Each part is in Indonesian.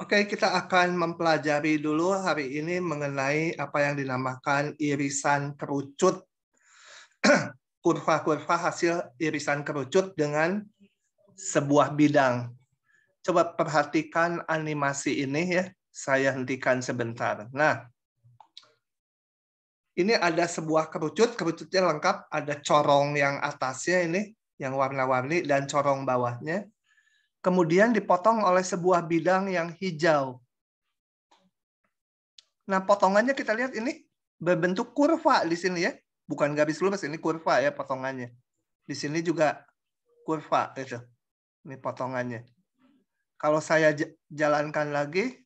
Oke, kita akan mempelajari dulu hari ini mengenai apa yang dinamakan irisan kerucut. Kurva-kurva hasil irisan kerucut dengan sebuah bidang. Coba perhatikan animasi ini ya. Saya hentikan sebentar. Nah, ini ada sebuah kerucut. Kerucutnya lengkap. Ada corong yang atasnya ini, yang warna-warni, dan corong bawahnya. Kemudian dipotong oleh sebuah bidang yang hijau. Nah, potongannya kita lihat ini berbentuk kurva di sini ya. Bukan garis lurus, ini kurva ya potongannya. Di sini juga kurva itu. Ini potongannya. Kalau saya jalankan lagi,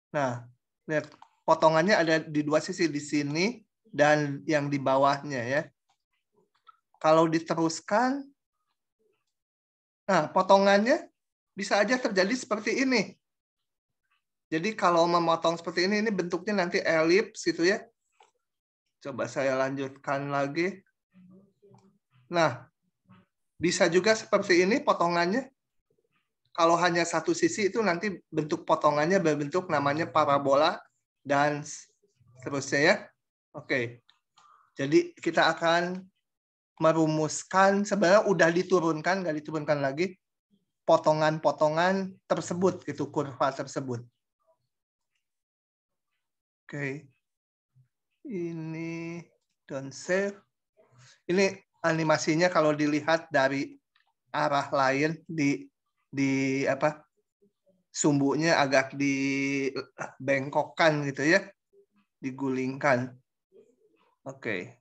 nah, lihat potongannya ada di dua sisi, di sini dan yang di bawahnya ya. Kalau diteruskan, nah potongannya bisa aja terjadi seperti ini. Jadi kalau memotong seperti ini bentuknya nanti elips gitu ya. Coba saya lanjutkan lagi. Nah, bisa juga seperti ini potongannya. Kalau hanya satu sisi itu nanti bentuk potongannya berbentuk namanya parabola dan seterusnya ya. Oke. Jadi kita akan merumuskan, sebenarnya udah diturunkan, nggak diturunkan lagi, potongan-potongan tersebut, gitu, kurva tersebut. Oke. Ini don't save. Ini animasinya kalau dilihat dari arah lain di apa? Sumbunya agak dibengkokkan gitu ya. Digulingkan. Oke.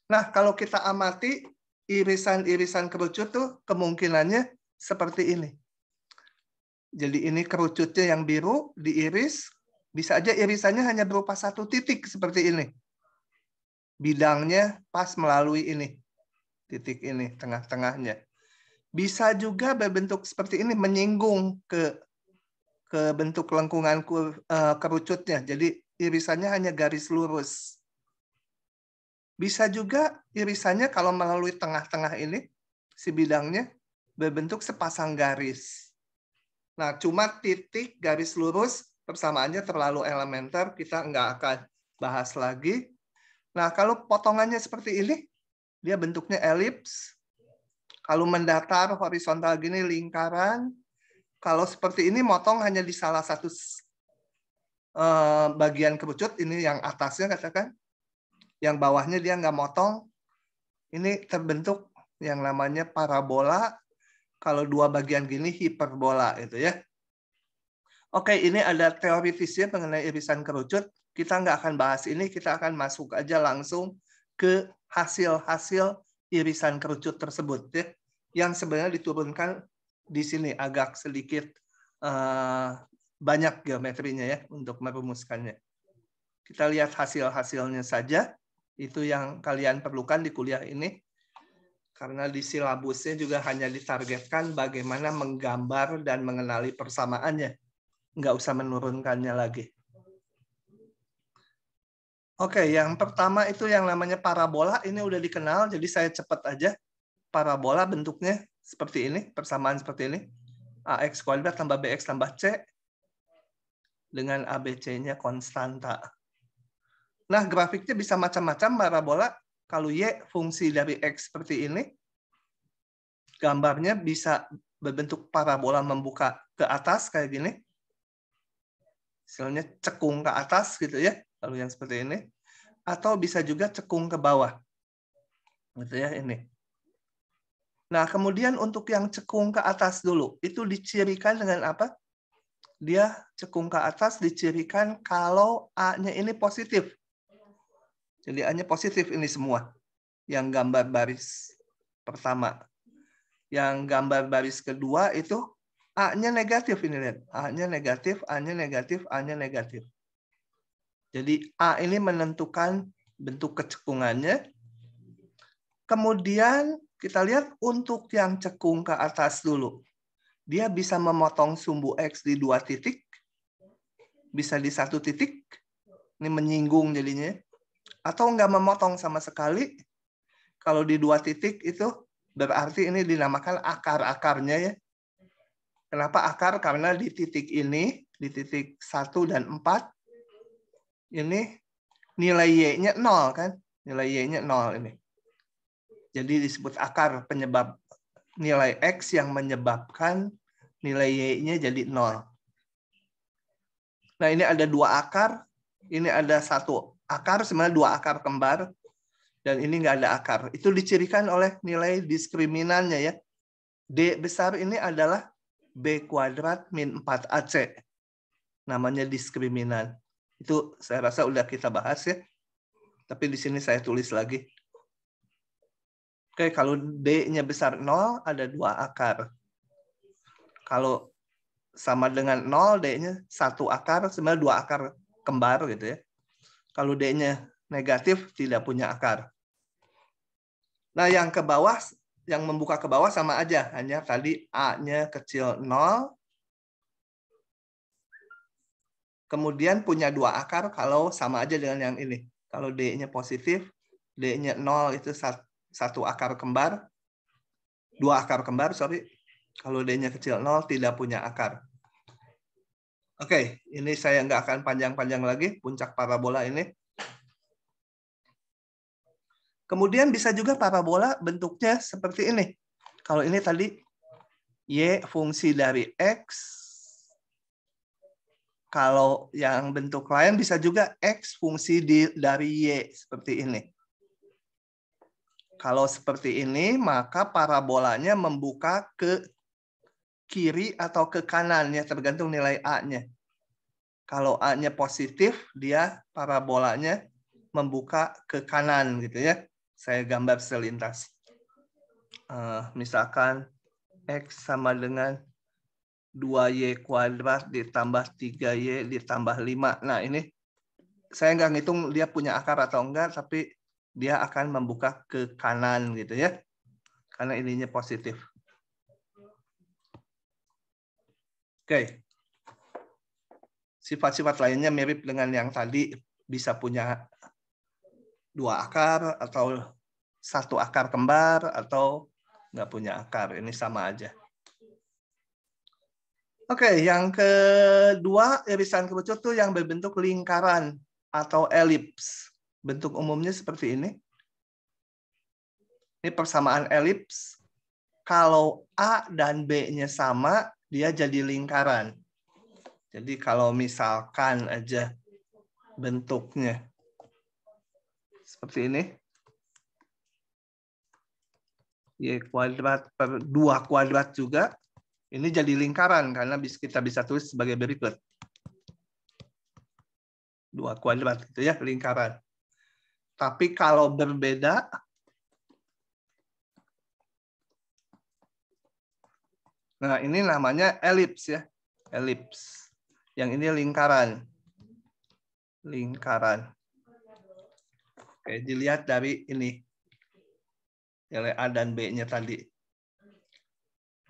Nah, kalau kita amati irisan-irisan kerucut tuh kemungkinannya seperti ini. Jadi ini kerucutnya yang biru diiris, bisa aja irisannya hanya berupa satu titik seperti ini. Bidangnya pas melalui ini. Titik ini, tengah-tengahnya. Bisa juga berbentuk seperti ini, menyinggung ke bentuk lengkungan kerucutnya. Jadi irisannya hanya garis lurus. Bisa juga irisannya kalau melalui tengah-tengah ini, si bidangnya berbentuk sepasang garis. Nah, cuma titik garis lurus persamaannya terlalu elementer, kita nggak akan bahas lagi. Nah, kalau potongannya seperti ini, dia bentuknya elips. Kalau mendatar horizontal gini lingkaran. Kalau seperti ini motong hanya di salah satu bagian kerucut, ini yang atasnya katakan. Yang bawahnya dia nggak motong. Ini terbentuk yang namanya parabola. Kalau dua bagian gini hiperbola itu ya. Oke, ini ada teoritisnya mengenai irisan kerucut. Kita nggak akan bahas ini, kita akan masuk aja langsung ke hasil-hasil irisan kerucut tersebut ya. Yang sebenarnya diturunkan di sini agak sedikit banyak geometrinya ya untuk merumuskannya. Kita lihat hasil-hasilnya saja. Itu yang kalian perlukan di kuliah ini. Karena di silabusnya juga hanya ditargetkan bagaimana menggambar dan mengenali persamaannya. Nggak usah menurunkannya lagi. Oke, yang pertama itu yang namanya parabola. Ini udah dikenal, jadi saya cepat aja. Parabola bentuknya seperti ini, persamaan seperti ini. AX kuadrat tambah BX tambah C dengan ABC-nya konstanta. Nah, grafiknya bisa macam-macam parabola. Kalau Y fungsi dari X seperti ini, gambarnya bisa berbentuk parabola membuka ke atas kayak gini. Misalnya cekung ke atas gitu ya, kalau yang seperti ini. Atau bisa juga cekung ke bawah. Gitu ya ini. Nah, kemudian untuk yang cekung ke atas dulu, itu dicirikan dengan apa? Dia cekung ke atas dicirikan kalau A-nya ini positif. Jadi A-nya positif ini semua. Yang gambar baris pertama. Yang gambar baris kedua itu A-nya negatif ini lihat. A-nya negatif, A-nya negatif, A-nya negatif. Jadi A ini menentukan bentuk kecekungannya. Kemudian kita lihat untuk yang cekung ke atas dulu. Dia bisa memotong sumbu X di dua titik. Bisa di satu titik. Ini menyinggung jadinya. Atau nggak memotong sama sekali. Kalau di dua titik itu berarti ini dinamakan akar-akarnya ya. Kenapa akar? Karena di titik ini, di titik 1 dan 4, ini nilai Y-nya 0 kan? Nilai Y-nya 0 ini. Jadi disebut akar, penyebab nilai X yang menyebabkan nilai Y-nya jadi 0. Nah, ini ada 2 akar, ini ada 1 akar, sebenarnya 2 akar kembar, dan ini nggak ada akar. Itu dicirikan oleh nilai diskriminannya ya. D besar ini adalah B kuadrat min 4AC. Namanya diskriminan. Itu saya rasa udah kita bahas ya. Tapi di sini saya tulis lagi. Oke, kalau D-nya besar 0, ada 2 akar. Kalau sama dengan 0, D-nya 1 akar, sebenarnya 2 akar kembar gitu ya. Kalau D-nya negatif, tidak punya akar. Nah, yang ke bawah, yang membuka ke bawah sama aja. Hanya tadi A-nya kecil 0. Kemudian punya 2 akar kalau sama aja dengan yang ini. Kalau D-nya positif, D-nya 0 itu 1 akar kembar. 2 akar kembar, sorry. Kalau D-nya kecil 0, tidak punya akar. Oke, ini saya nggak akan panjang-panjang lagi, puncak parabola ini. Kemudian bisa juga parabola bentuknya seperti ini. Kalau ini tadi Y fungsi dari X. Kalau yang bentuk lain bisa juga X fungsi dari Y seperti ini. Kalau seperti ini, maka parabolanya membuka ke kiri atau ke kanan, ya tergantung nilai A-nya. Kalau A-nya positif, dia parabolanya membuka ke kanan gitu ya. Saya gambar selintas. Misalkan X sama dengan 2Y kuadrat ditambah 3Y ditambah 5. Nah, ini saya nggak ngitung dia punya akar atau enggak, tapi dia akan membuka ke kanan gitu ya. Karena ininya positif. Oke. Sifat-sifat lainnya mirip dengan yang tadi, bisa punya 2 akar atau 1 akar kembar atau nggak punya akar. Ini sama aja. Oke, yang kedua, irisan kerucut tuh yang berbentuk lingkaran atau elips. Bentuk umumnya seperti ini. Ini persamaan elips. Kalau A dan B-nya sama, dia jadi lingkaran. Jadi kalau misalkan aja bentuknya seperti ini. Y kuadrat per 2 kuadrat juga. Ini jadi lingkaran karena kita bisa tulis sebagai berikut. 2 kuadrat itu ya, lingkaran. Tapi kalau berbeda, nah ini namanya elips ya. Elips. Yang ini lingkaran. Lingkaran. Oke, dilihat dari ini. Nilai A dan B-nya tadi.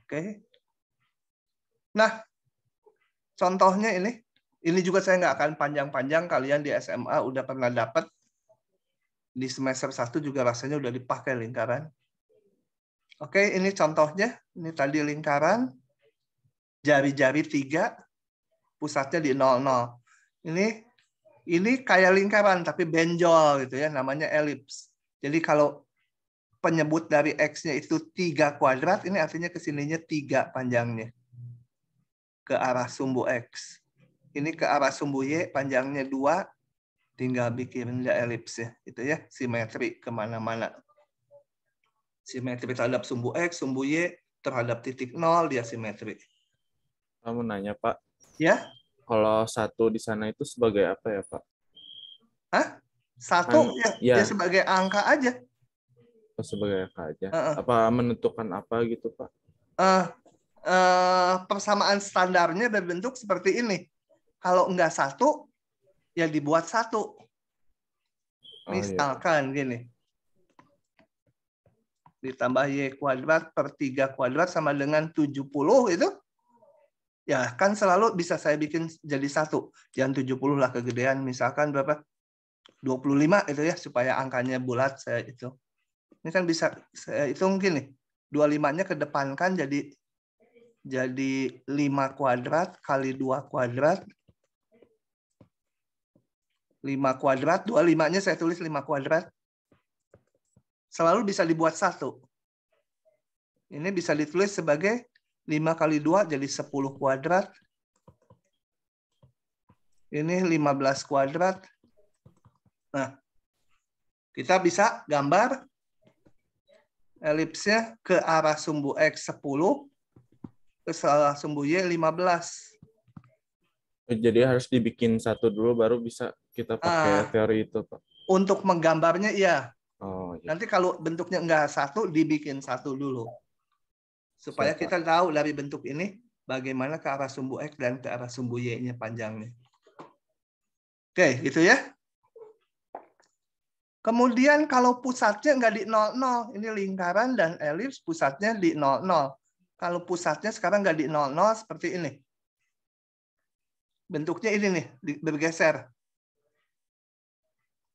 Oke. Nah, contohnya ini. Ini juga saya nggak akan panjang-panjang. Kalian di SMA udah pernah dapat. Di semester 1 juga rasanya udah dipakai lingkaran. Oke, ini contohnya. Ini tadi lingkaran. Jari-jari 3. Pusatnya di 00. Ini kayak lingkaran tapi benjol gitu ya, namanya elips. Jadi kalau penyebut dari X-nya itu 3 kuadrat, ini artinya kesininya 3 panjangnya. Ke arah sumbu X. Ini ke arah sumbu Y, panjangnya 2, tinggal bikin elips ya. Itu ya, simetri kemana-mana. Simetri terhadap sumbu X, sumbu Y, terhadap titik 0, dia simetri. Kamu nanya, Pak. Ya? Kalau 1 di sana itu sebagai apa ya, Pak? Hah? 1 ya sebagai angka aja. Sebagai angka aja. Apa menentukan apa gitu, Pak? Persamaan standarnya berbentuk seperti ini. Kalau enggak 1, ya dibuat 1. Misalkan gini. Ditambah Y kuadrat per 3 kuadrat sama dengan 70 itu. Ya kan selalu bisa saya bikin jadi 1. Jangan 70 lah kegedean. Misalkan berapa? 25 itu ya, supaya angkanya bulat saya itu. Ini kan bisa saya hitung gini. 25-nya kedepankan jadi jadi 5 kuadrat kali 2 kuadrat. 5 kuadrat, 25-nya saya tulis 5 kuadrat. Selalu bisa dibuat 1. Ini bisa ditulis sebagai 5 kali 2 jadi 10 kuadrat. Ini 15 kuadrat. Nah, kita bisa gambar elipsnya ke arah sumbu X 10, ke arah sumbu Y 15. Jadi harus dibikin satu dulu baru bisa kita pakai teori itu, Pak. Untuk menggambarnya iya. Oh, iya. Nanti kalau bentuknya enggak 1, dibikin 1 dulu. Supaya kita tahu dari bentuk ini bagaimana ke arah sumbu X dan ke arah sumbu Y-nya panjangnya. Oke, gitu ya. Kemudian kalau pusatnya enggak di 00, ini lingkaran dan elips pusatnya di 00. Kalau pusatnya sekarang enggak di 00 seperti ini. Bentuknya ini nih, bergeser.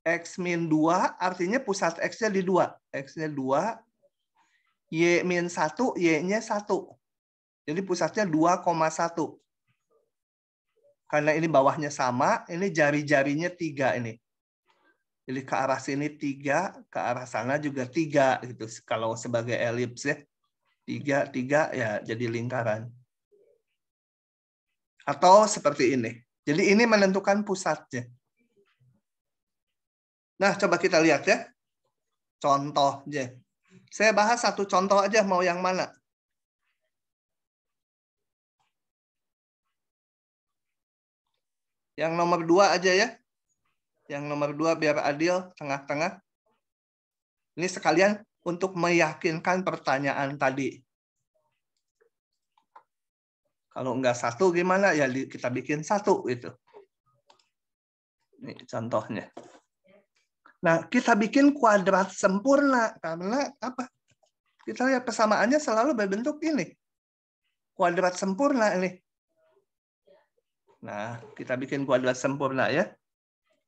X-2 artinya pusat X-nya di 2. X-nya 2, Y-1, Y-nya 1. Jadi pusatnya 2,1. Karena ini bawahnya sama, ini jari-jarinya 3 ini. Jadi ke arah sini 3, ke arah sana juga 3 gitu. Kalau sebagai elips ya. 3 ya jadi lingkaran. Atau seperti ini. Jadi ini menentukan pusatnya. Nah, coba kita lihat ya. Contohnya. Saya bahas satu contoh aja, mau yang mana? Yang nomor 2 aja ya. Yang nomor 2 biar adil, tengah-tengah. Ini sekalian untuk meyakinkan pertanyaan tadi. Kalau enggak 1 gimana? Ya kita bikin 1 gitu. Ini contohnya. Nah, kita bikin kuadrat sempurna karena apa? Kita lihat persamaannya selalu berbentuk ini. Kuadrat sempurna ini. Nah, kita bikin kuadrat sempurna ya.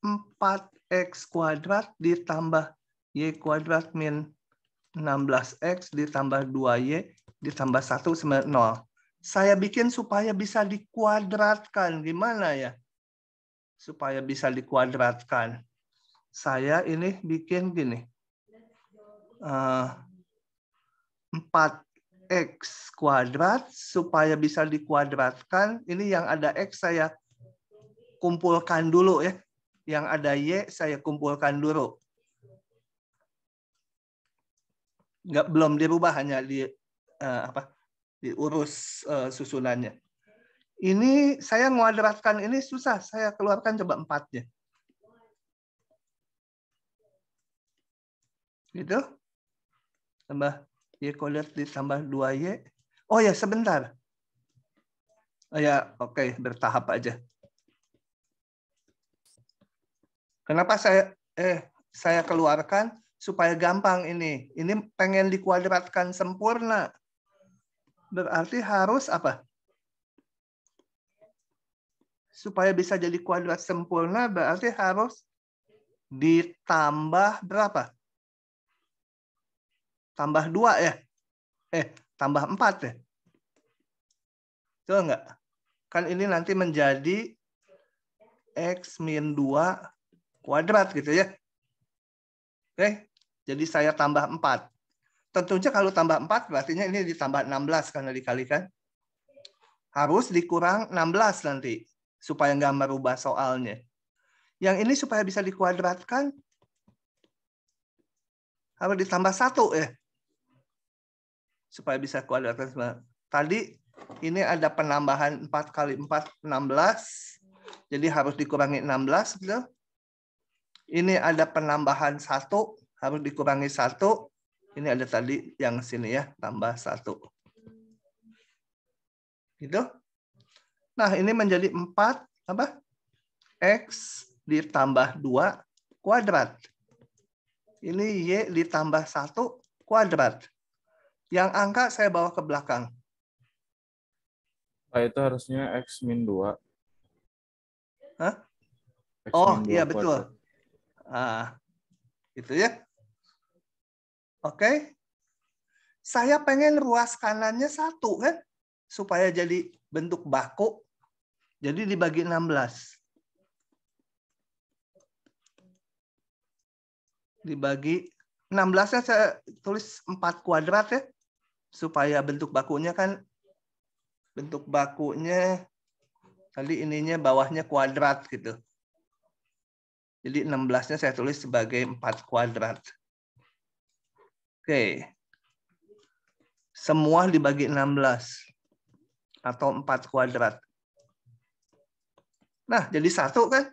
4x kuadrat ditambah y kuadrat min 16x ditambah 2y ditambah 1 sama 0. Saya bikin supaya bisa dikuadratkan. Gimana ya? Supaya bisa dikuadratkan. Saya ini bikin gini. 4x kuadrat supaya bisa dikuadratkan. Ini yang ada x saya kumpulkan dulu ya. Yang ada y saya kumpulkan dulu. Belum dirubah, hanya diurus susunannya. Ini saya menguadratkan ini susah. Saya keluarkan coba 4-nya. Gitu. Tambah y kuadrat ditambah 2y. Oh ya, sebentar. Oh ya, oke, bertahap aja. Kenapa saya keluarkan? Supaya gampang ini. Ini pengen dikuadratkan sempurna. Berarti harus apa? Supaya bisa jadi kuadrat sempurna berarti harus ditambah berapa? Tambah 2 ya? Tambah 4 ya? Betul nggak? Kan ini nanti menjadi X min 2 kuadrat gitu ya. Oke, jadi saya tambah 4. Tentunya kalau tambah 4 berarti ini ditambah 16 karena dikalikan. Harus dikurang 16 nanti. Supaya nggak merubah soalnya. Yang ini supaya bisa dikuadratkan harus ditambah 1 ya. Supaya bisa kuadratkan. Tadi ini ada penambahan 4 kali 4, 16. Jadi harus dikurangi 16. Gitu. Ini ada penambahan 1, harus dikurangi 1. Ini ada tadi yang sini ya, tambah 1. Gitu. Nah, ini menjadi 4 apa? X ditambah 2 kuadrat. Ini Y ditambah 1 kuadrat. Yang angka saya bawa ke belakang. Itu harusnya X min 2. Hah? X Oh, min 2 iya betul. Kuadrat. Itu ya. Oke. Saya pengen ruas kanannya 1 kan? supaya jadi bentuk baku, jadi dibagi 16. Dibagi 16-nya saya tulis 4 kuadrat ya, supaya bentuk bakunya kan, bentuk bakunya tadi ininya bawahnya kuadrat gitu. Jadi 16-nya saya tulis sebagai 4 kuadrat. Oke. Semua dibagi 16 atau 4 kuadrat. Nah, jadi 1 kan?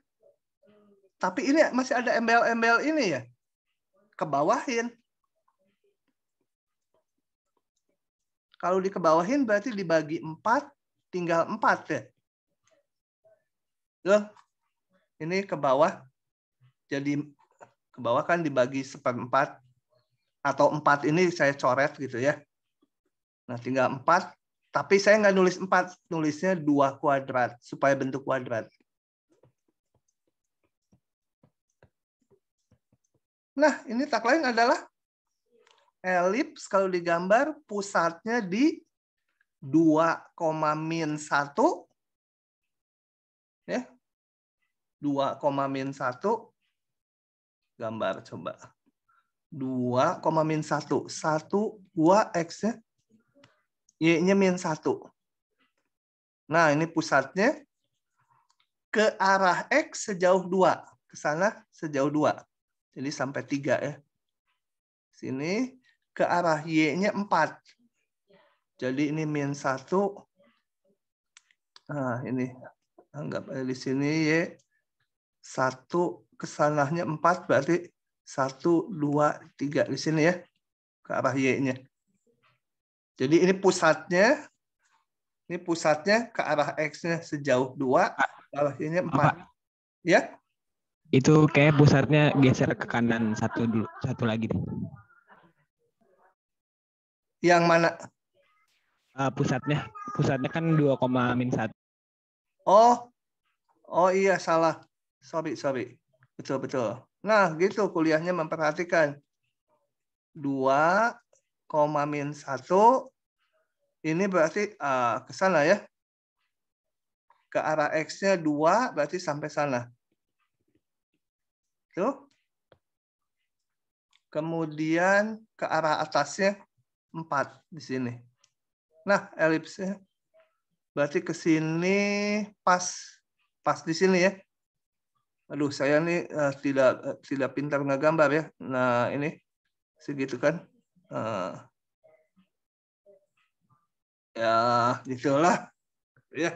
Tapi ini masih ada embel-embel ini ya. Kebawahin. Kalau dikebawahin berarti dibagi 4, tinggal 4 ya. Loh, ini ke bawah. Jadi ke bawah kan dibagi 1/4 atau 4 ini saya coret gitu ya. Nah, tinggal 4. Tapi saya nggak nulis 4, nulisnya 2 kuadrat supaya bentuk kuadrat. Nah, ini tak lain adalah elips kalau digambar pusatnya di 2,-1 ya. 2,-1 gambar coba. 2,-1. 1, 2 X-nya. Y-nya -1. Nah, ini pusatnya ke arah X sejauh 2. Ke sana sejauh 2. Jadi sampai 3 ya. Sini ke arah Y-nya 4. Jadi ini -1. Nah, ini anggap di sini Y 1 ke sananya 4 berarti 1, 2, 3 di sini ya. Ke arah Y-nya. Jadi ini pusatnya ke arah X-nya sejauh 2, ke arah Y-nya 4. Ya? Itu kayak pusatnya geser ke kanan satu lagi deh. Yang mana? Pusatnya kan 2,-1. Oh iya salah. Sorry. Betul. Nah, gitu kuliahnya memperhatikan. 2,-1 ini berarti ke sana ya. Ke arah X-nya 2 berarti sampai sana. Tuh. Kemudian ke arah atasnya 4 di sini. Nah, elipsnya berarti ke sini pas di sini ya. Aduh, saya nih tidak pintar ngegambar ya. Nah, ini segitu kan. Ya, gitulah. Ya,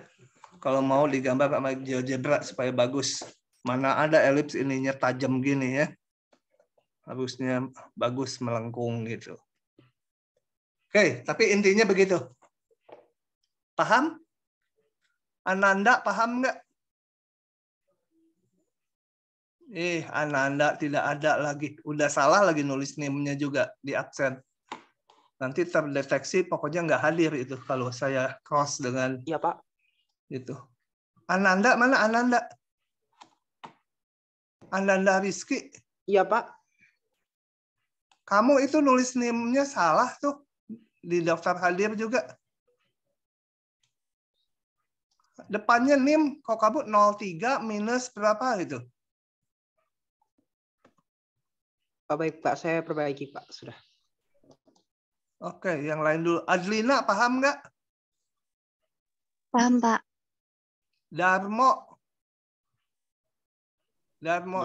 kalau mau digambar sama GeoGebra supaya bagus. Mana ada elips ininya tajam gini ya. Harusnya bagus melengkung gitu. Oke, tapi intinya begitu. Paham? Ananda paham nggak? Ananda tidak ada lagi. Udah salah lagi nulis name-nya juga di absen. Nanti terdeteksi pokoknya nggak hadir itu kalau saya cross dengan Iya, Pak. itu. Ananda mana Ananda? Ananda Rizky. Iya, Pak. Kamu itu nulis name-nya salah tuh. Di daftar hadir juga. Depannya NIM, kok kamu 03 minus berapa itu? Baik, Pak. Saya perbaiki, Pak. Sudah. Oke, yang lain dulu. Adlina, paham nggak? Paham, Pak. Darmo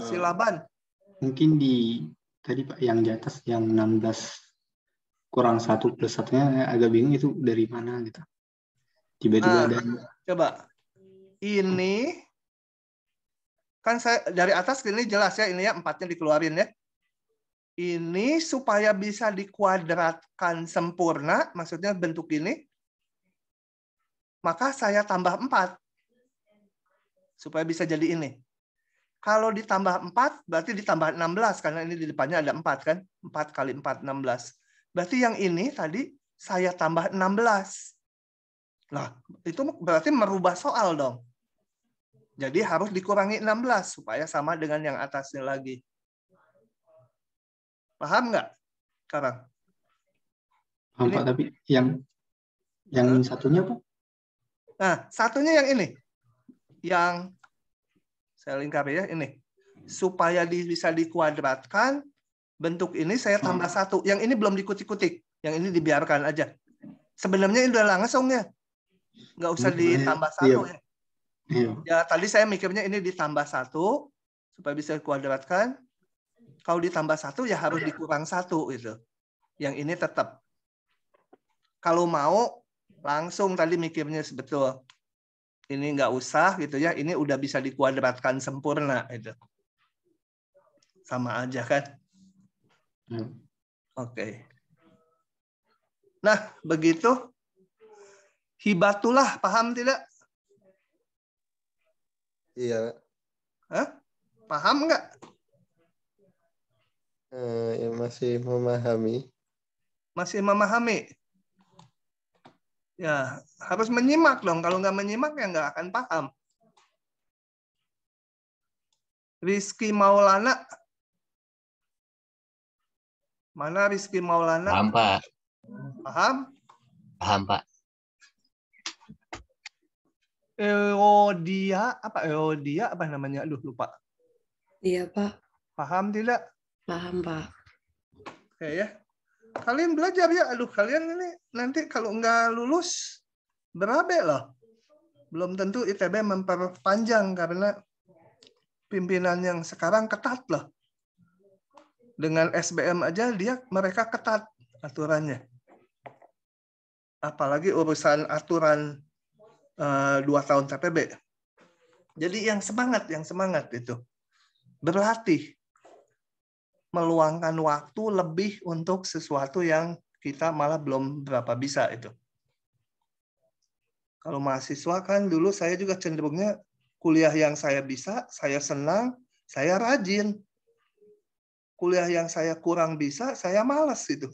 Silaban. Mungkin di tadi Pak yang di atas yang 16 kurang 1 plus 1-nya agak bingung itu dari mana gitu. Tiba-tiba ada. Coba. Ini kan saya dari atas ini jelas ya, ini ya 4-nya dikeluarin ya. Ini supaya bisa dikuadratkan sempurna, maksudnya bentuk ini, maka saya tambah 4 supaya bisa jadi ini. Kalau ditambah 4 berarti ditambah 16 karena ini di depannya ada 4 kan? 4 kali 4 16. Berarti yang ini tadi saya tambah 16. Nah, itu berarti merubah soal dong. Jadi harus dikurangi 16 supaya sama dengan yang atasnya lagi. Paham nggak sekarang? Paham Pak, tapi yang satunya Pak? Nah, satunya yang ini. Yang saya lingkari ya, ini. Supaya bisa dikuadratkan, bentuk ini saya tambah 1. Yang ini belum dikutik-kutik. Yang ini dibiarkan aja. Sebenarnya ini udah langsung ya. Nggak usah ditambah 1 ya. Iya. Ya, tadi saya mikirnya ini ditambah 1 supaya bisa dikuadratkan. Kalau ditambah 1 ya harus dikurang 1 gitu. Yang ini tetap. Kalau mau langsung tadi mikirnya sebetul. Ini nggak usah gitu ya. Ini udah bisa dikuadratkan sempurna itu. Sama aja kan? Oke. Nah, begitu. Hibatullah, paham tidak? Iya. Hah? Paham nggak? Ya masih memahami. Masih memahami? Ya, harus menyimak dong. Kalau nggak menyimak ya nggak akan paham. Rizky Maulana. Mana Rizky Maulana? Paham, Pak. Paham? Paham, Pak. Eodia apa namanya? Aduh, lupa. Iya, Pak. Paham tidak? Paham, Pak. Oke ya. Kalian belajar ya. Aduh, kalian ini nanti kalau nggak lulus berabe loh. Belum tentu ITB memperpanjang karena pimpinan yang sekarang ketat loh. Dengan SBM aja mereka ketat aturannya. Apalagi urusan aturan 2 tahun TPB. Jadi yang semangat itu. Berlatih. Meluangkan waktu lebih untuk sesuatu yang kita malah belum berapa bisa itu. Kalau mahasiswa kan dulu saya juga cenderungnya kuliah yang saya bisa, saya senang, saya rajin. Kuliah yang saya kurang bisa, saya malas gitu.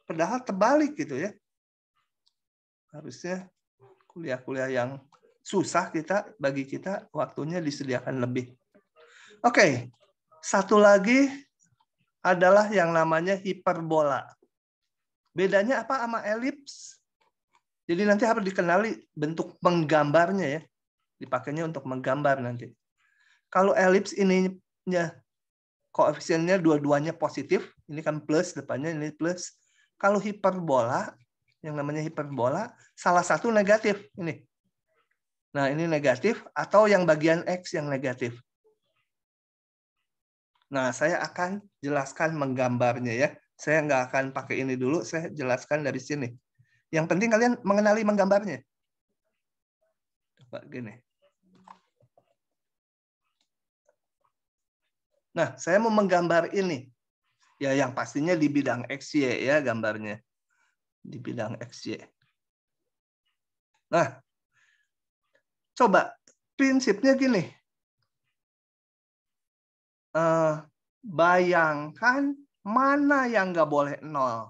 Padahal terbalik gitu ya. Harusnya kuliah-kuliah yang susah bagi kita waktunya disediakan lebih. Oke, satu lagi adalah yang namanya hiperbola. Bedanya apa sama elips? Jadi nanti harus dikenali bentuk menggambarnya ya. Dipakainya untuk menggambar nanti. Kalau elips ininya koefisiennya dua-duanya positif, ini kan plus depannya, ini plus. Kalau hiperbola, yang namanya hiperbola, salah satu negatif ini. Nah, ini negatif atau yang bagian X yang negatif. Nah, saya akan jelaskan menggambarnya ya. Saya nggak akan pakai ini dulu, saya jelaskan dari sini. Yang penting kalian mengenali menggambarnya. Coba gini. Nah, saya mau menggambar ini. Ya, yang pastinya di bidang XY ya gambarnya. Di bidang XY. Nah, coba prinsipnya gini. Bayangkan mana yang nggak boleh 0.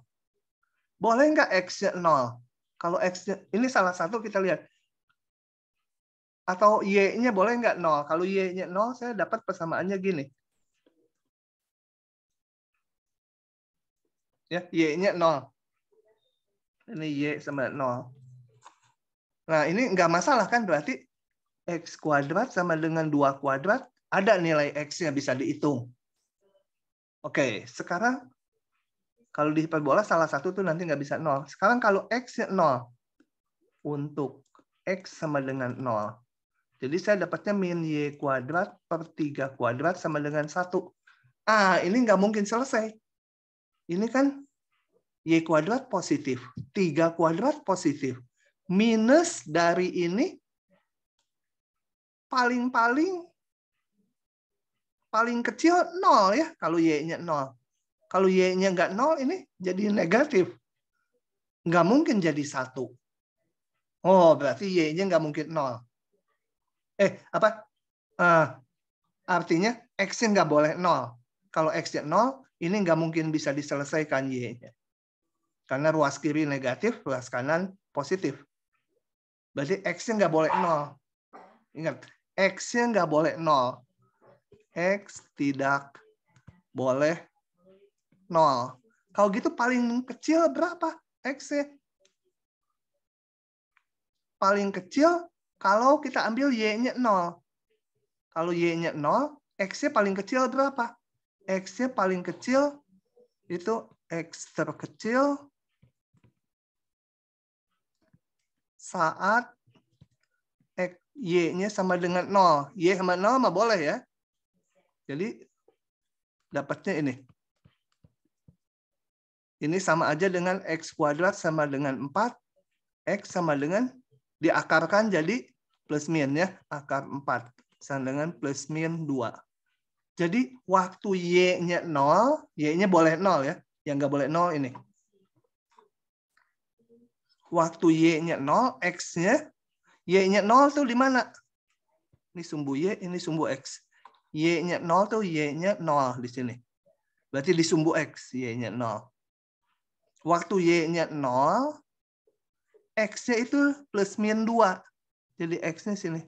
Boleh nggak X-nya 0? Kalau X-nya, ini salah satu kita lihat. Atau Y-nya boleh nggak 0? Kalau Y-nya 0, saya dapat persamaannya gini. Ya, Y-nya 0. Ini Y sama 0. Nah, ini nggak masalah kan? Berarti X kuadrat sama dengan 2 kuadrat, ada nilai X-nya bisa dihitung. Oke, sekarang kalau di hiperbola salah satu tuh nanti nggak bisa 0. Sekarang kalau X-nya 0, untuk X sama dengan 0. Jadi saya dapatnya min Y kuadrat per 3 kuadrat sama dengan 1. Ini nggak mungkin selesai. Ini kan Y kuadrat positif, 3 kuadrat positif. Minus dari ini paling kecil 0 ya, kalau Y-nya 0. Kalau Y-nya nggak 0, ini jadi negatif. Nggak mungkin jadi 1. Oh, berarti Y-nya nggak mungkin 0. Artinya X-nya nggak boleh 0. Kalau X-nya 0, ini nggak mungkin bisa diselesaikan Y-nya. Karena ruas kiri negatif, ruas kanan positif. Berarti X-nya nggak boleh 0. Ingat, X-nya nggak boleh 0. X tidak boleh 0. Kalau gitu paling kecil berapa X-nya? Paling kecil Kalau kita ambil Y-nya 0. Kalau Y-nya 0, X-nya paling kecil berapa? X-nya paling kecil itu X terkecil saat Y-nya sama dengan 0. Y sama 0 mah boleh ya. Jadi dapatnya ini. Ini sama aja dengan X kuadrat sama dengan 4. X sama dengan diakarkan jadi plus min ya. Akar 4 sama dengan plus min 2. Jadi waktu Y-nya 0, Y-nya boleh 0 ya. Yang nggak boleh 0 ini. Waktu Y-nya 0, X-nya, Y-nya 0 tuh di mana? Ini sumbu Y, ini sumbu X. Y-nya 0 tuh Y-nya 0 di sini. Berarti di sumbu X, Y-nya 0. Waktu Y-nya 0, X-nya itu plus min 2. Jadi X-nya sini.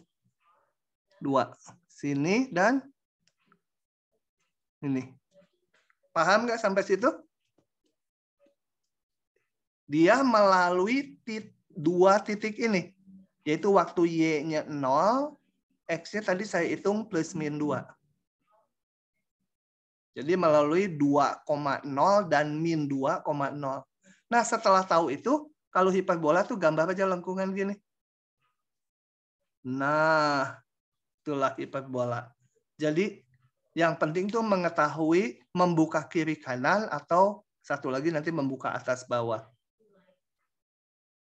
2. Sini dan ini. Paham nggak sampai situ? Dia melalui 2 titik ini. Yaitu waktu Y-nya 0, X-nya tadi saya hitung plus min 2. Jadi melalui 2,0 dan min 2,0. Nah, setelah tahu itu, kalau hiperbola tuh gambar aja lengkungan gini. Nah, itulah hiperbola. Jadi, yang penting tuh mengetahui membuka kiri kanan atau satu lagi nanti membuka atas bawah.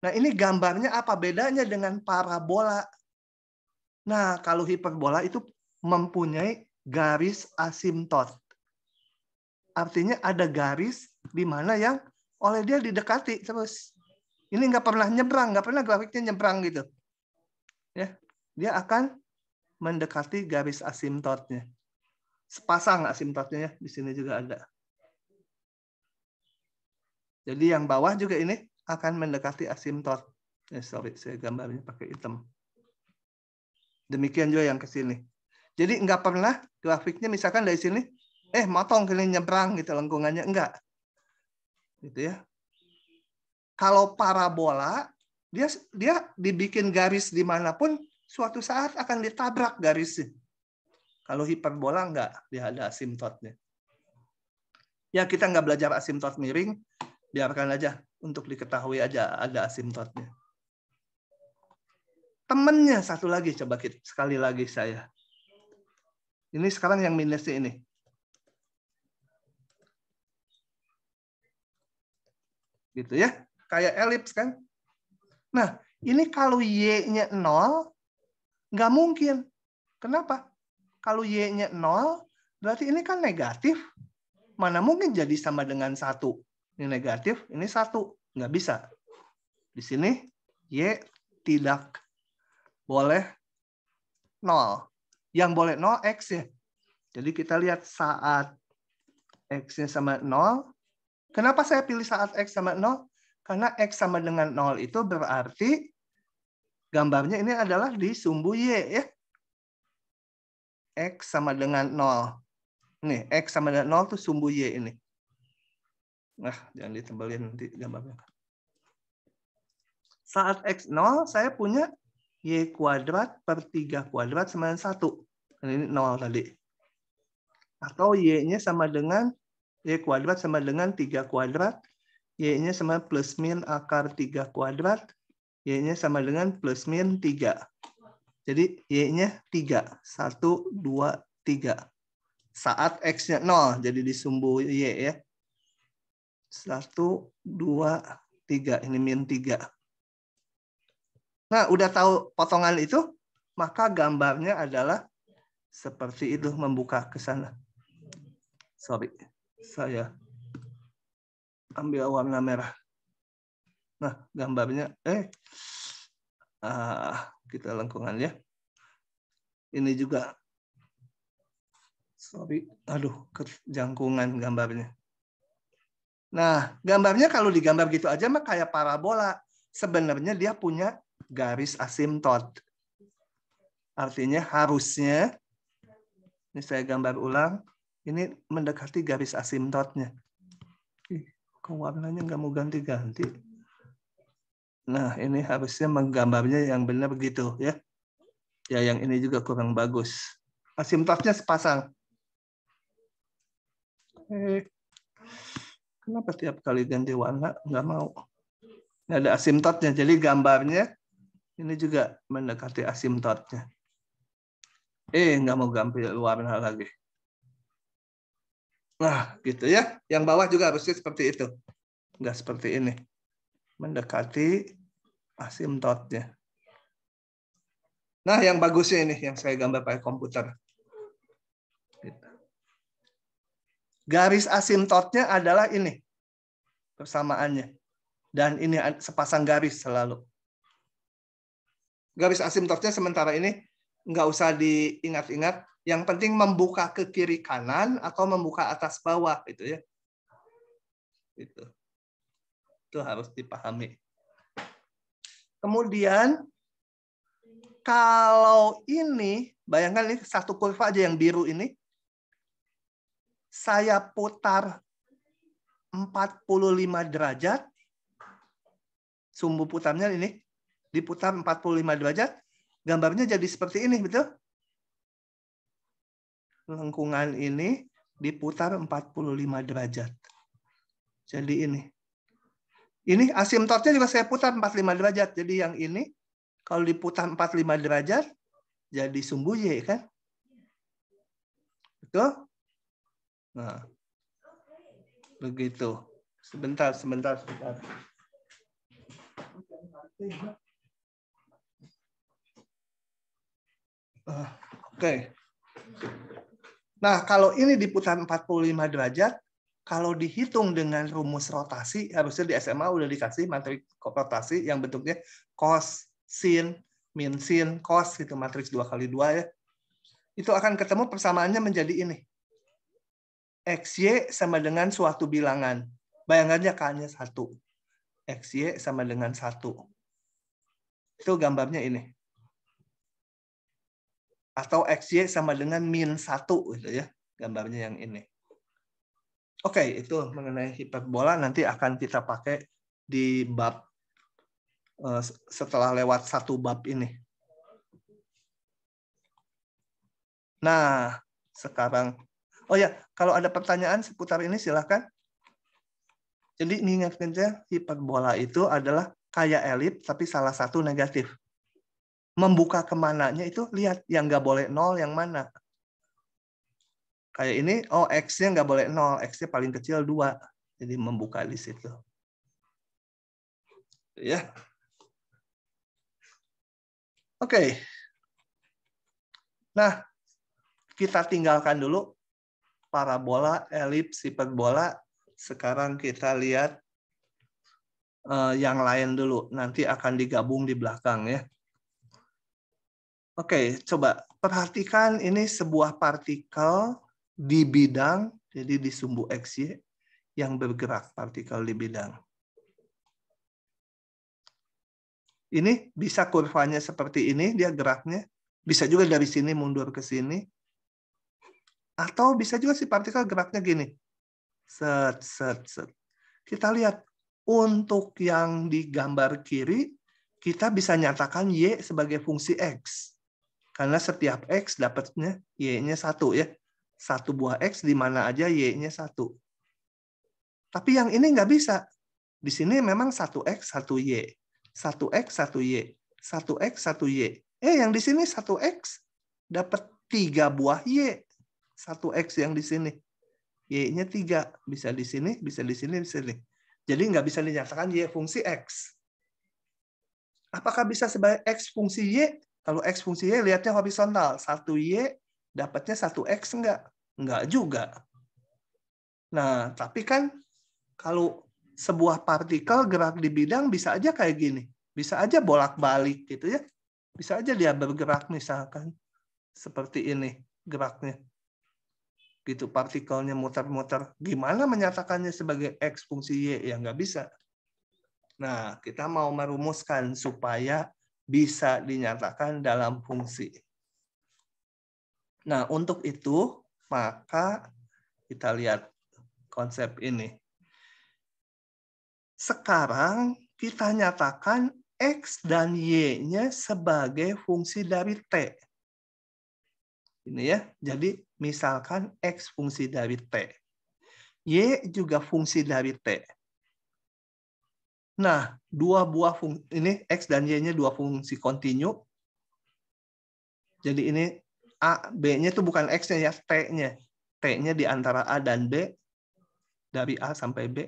Nah, ini gambarnya apa bedanya dengan parabola? Nah, kalau hiperbola itu mempunyai garis asimtot. Artinya ada garis di mana yang oleh dia didekati terus. Ini nggak pernah nyebrang, nggak pernah grafiknya nyebrang gitu. Ya, dia akan mendekati garis asimtotnya. Sepasang asimtotnya di sini juga ada. Jadi yang bawah juga ini akan mendekati asimtot. Sorry, saya gambarnya pakai hitam. Demikian juga yang ke sini. Jadi nggak pernah grafiknya misalkan dari sini, motong ke ini nyebrang gitu lengkungannya, enggak. Gitu ya. Kalau parabola, dia dibikin garis dimanapun, suatu saat akan ditabrak garisnya. Kalau hiperbola enggak, dia ada asimtotnya. Ya kita nggak belajar asimtot miring, biarkan aja untuk diketahui aja ada asimtotnya. Temennya satu lagi, coba sekali lagi saya. Ini sekarang yang minusnya ini. Gitu ya, kayak elips kan. Nah, ini kalau Y-nya 0, nggak mungkin. Kenapa? Kalau Y-nya 0, berarti ini kan negatif. Mana mungkin jadi sama dengan 1. Ini negatif, ini 1. Nggak bisa. Di sini, Y tidak boleh 0. Yang boleh 0, X ya. Jadi kita lihat saat X-nya sama 0. Kenapa saya pilih saat X sama 0? Karena X sama dengan 0 itu berarti gambarnya ini adalah di sumbu Y ya. X sama dengan 0. Nih, X sama dengan 0 itu sumbu Y ini. Nah, jangan ditebelin nanti gambarnya. Saat X 0, saya punya Y kuadrat per 3 kuadrat sama dengan 1. Ini 0 tadi. Atau Y-nya sama dengan Y kuadrat sama dengan 3 kuadrat. Y-nya sama plus min akar 3 kuadrat. Y-nya sama dengan plus min 3. Jadi Y-nya 3. 1, 2, 3. Saat X-nya 0. Jadi di sumbu Y ya. 1, 2, 3. Ini min 3. Nah, udah tahu potongan itu, maka gambarnya adalah seperti itu, membuka ke sana. Sorry, saya ambil warna merah. Nah, gambarnya, kita lengkungan ya. Ini juga, sorry, aduh, kejangkungan gambarnya. Nah, gambarnya kalau digambar gitu aja mah kayak parabola. Sebenarnya dia punya garis asimtot. Artinya harusnya, ini saya gambar ulang, ini mendekati garis asimtotnya. Kok warnanya nggak mau ganti-ganti? Nah, ini harusnya menggambarnya yang benar begitu ya. Ya, yang ini juga kurang bagus. Asimptotnya sepasang. Kenapa tiap kali ganti warna nggak mau? Ini ada asimptotnya, jadi gambarnya ini juga mendekati asimptotnya. Nggak mau ganti warna lagi. Nah, gitu ya. Yang bawah juga harusnya seperti itu. Nggak seperti ini. Mendekati asimptotnya. Nah, yang bagusnya ini, yang saya gambar pakai komputer. Garis asimptotnya adalah ini. Persamaannya. Dan ini sepasang garis selalu. Garis asimptotnya sementara ini nggak usah diingat-ingat. Yang penting membuka ke kiri kanan atau membuka atas bawah, gitu ya. Itu harus dipahami. Kemudian kalau ini, bayangkan ini satu kurva aja yang biru ini, saya putar 45 derajat, sumbu putarnya ini diputar 45 derajat, gambarnya jadi seperti ini, betul? Lengkungan ini diputar 45 derajat. Jadi ini. Ini asimptotnya juga saya putar 45 derajat. Jadi yang ini kalau diputar 45 derajat jadi sumbu Y, kan? Betul? Nah. Begitu. Sebentar. Oke. Nah, kalau ini diputar 45 derajat, kalau dihitung dengan rumus rotasi, harusnya di SMA udah dikasih matriks rotasi yang bentuknya cos, sin, min, sin, cos, gitu, matriks 2x2 ya. Itu akan ketemu persamaannya menjadi ini. XY sama dengan suatu bilangan. Bayangannya K-nya 1. XY sama dengan 1. Itu gambarnya ini. Atau XY sama dengan min 1, gitu ya. Gambarnya yang ini. Oke, itu mengenai hiperbola nanti akan kita pakai di bab setelah lewat satu bab ini. Nah, sekarang, oh ya, kalau ada pertanyaan seputar ini silahkan. Jadi ingatkan saja, hiperbola itu adalah kayak elips, tapi salah satu negatif. Membuka kemananya itu lihat yang nggak boleh 0 yang mana. Kayak ini, oh X-nya nggak boleh 0, X-nya paling kecil 2. Jadi membuka di situ. Ya. Oke. Nah, kita tinggalkan dulu parabola, elips, hiperbola. Sekarang kita lihat yang lain dulu. Nanti akan digabung di belakang ya. Oke, coba perhatikan ini sebuah partikel di bidang, jadi di sumbu XY yang bergerak, partikel di bidang. Ini bisa kurvanya seperti ini, dia geraknya. Bisa juga dari sini mundur ke sini. Atau bisa juga si partikel geraknya gini. Set, set, set. Kita lihat, untuk yang di gambar kiri, kita bisa nyatakan Y sebagai fungsi X. Karena setiap X dapatnya Y-nya 1 ya. Satu buah X di mana aja Y-nya 1. Tapi yang ini nggak bisa. Di sini memang 1X, 1Y. 1X, 1Y. 1X, 1Y. Yang di sini 1X dapat 3 buah Y. 1X yang di sini. Y-nya 3. Bisa di sini, bisa di sini, bisa di sini. Jadi nggak bisa dinyatakan Y fungsi X. Apakah bisa sebagai X fungsi Y? Kalau X fungsi Y lihatnya horizontal. 1Y dapatnya 1X enggak? Enggak juga. Nah, tapi kan kalau sebuah partikel gerak di bidang bisa aja kayak gini. Bisa aja bolak-balik gitu ya. Bisa aja dia bergerak misalkan. Seperti ini geraknya. Gitu, partikelnya muter-muter. Gimana menyatakannya sebagai X fungsi Y? Ya nggak bisa. Nah, kita mau merumuskan supaya bisa dinyatakan dalam fungsi. Nah, untuk itu, maka kita lihat konsep ini. Sekarang kita nyatakan X dan Y-nya sebagai fungsi dari T. Ini ya. Jadi misalkan X fungsi dari T. Y juga fungsi dari T. Nah, dua buah fungsi ini X dan Y-nya dua fungsi kontinu. Jadi ini A, B-nya itu bukan X-nya ya, T-nya. T-nya di antara A dan B, dari A sampai B.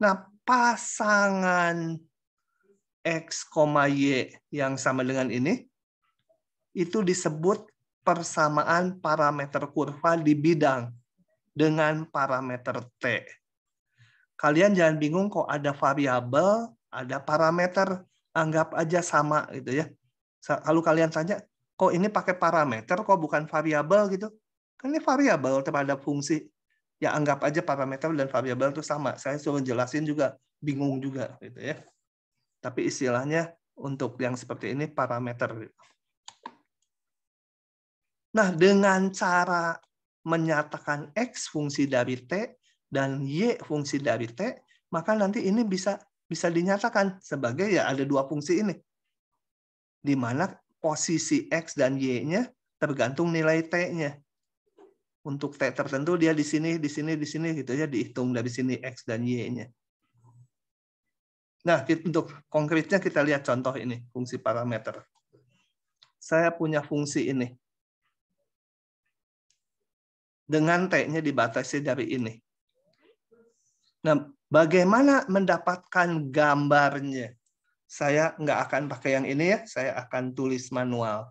Nah, pasangan X, Y yang sama dengan ini, itu disebut persamaan parameter kurva di bidang dengan parameter T. Kalian jangan bingung kok ada variabel, ada parameter, anggap aja sama gitu ya. Kalau kalian tanya, kok ini pakai parameter, kok bukan variabel gitu? Kan ini variabel terhadap fungsi. Ya anggap aja parameter dan variabel itu sama. Saya suruh jelasin juga bingung juga gitu ya. Tapi istilahnya untuk yang seperti ini parameter. Nah, dengan cara menyatakan X fungsi dari T dan Y fungsi dari T, maka nanti ini bisa dinyatakan sebagai ya ada dua fungsi ini. Di mana posisi X dan Y-nya tergantung nilai T-nya. Untuk T tertentu dia di sini gitu ya, dihitung dari sini X dan Y-nya. Nah, untuk konkretnya kita lihat contoh ini, fungsi parameter. Saya punya fungsi ini. Dengan T-nya dibatasi dari ini. Nah, bagaimana mendapatkan gambarnya? Saya nggak akan pakai yang ini ya, saya akan tulis manual.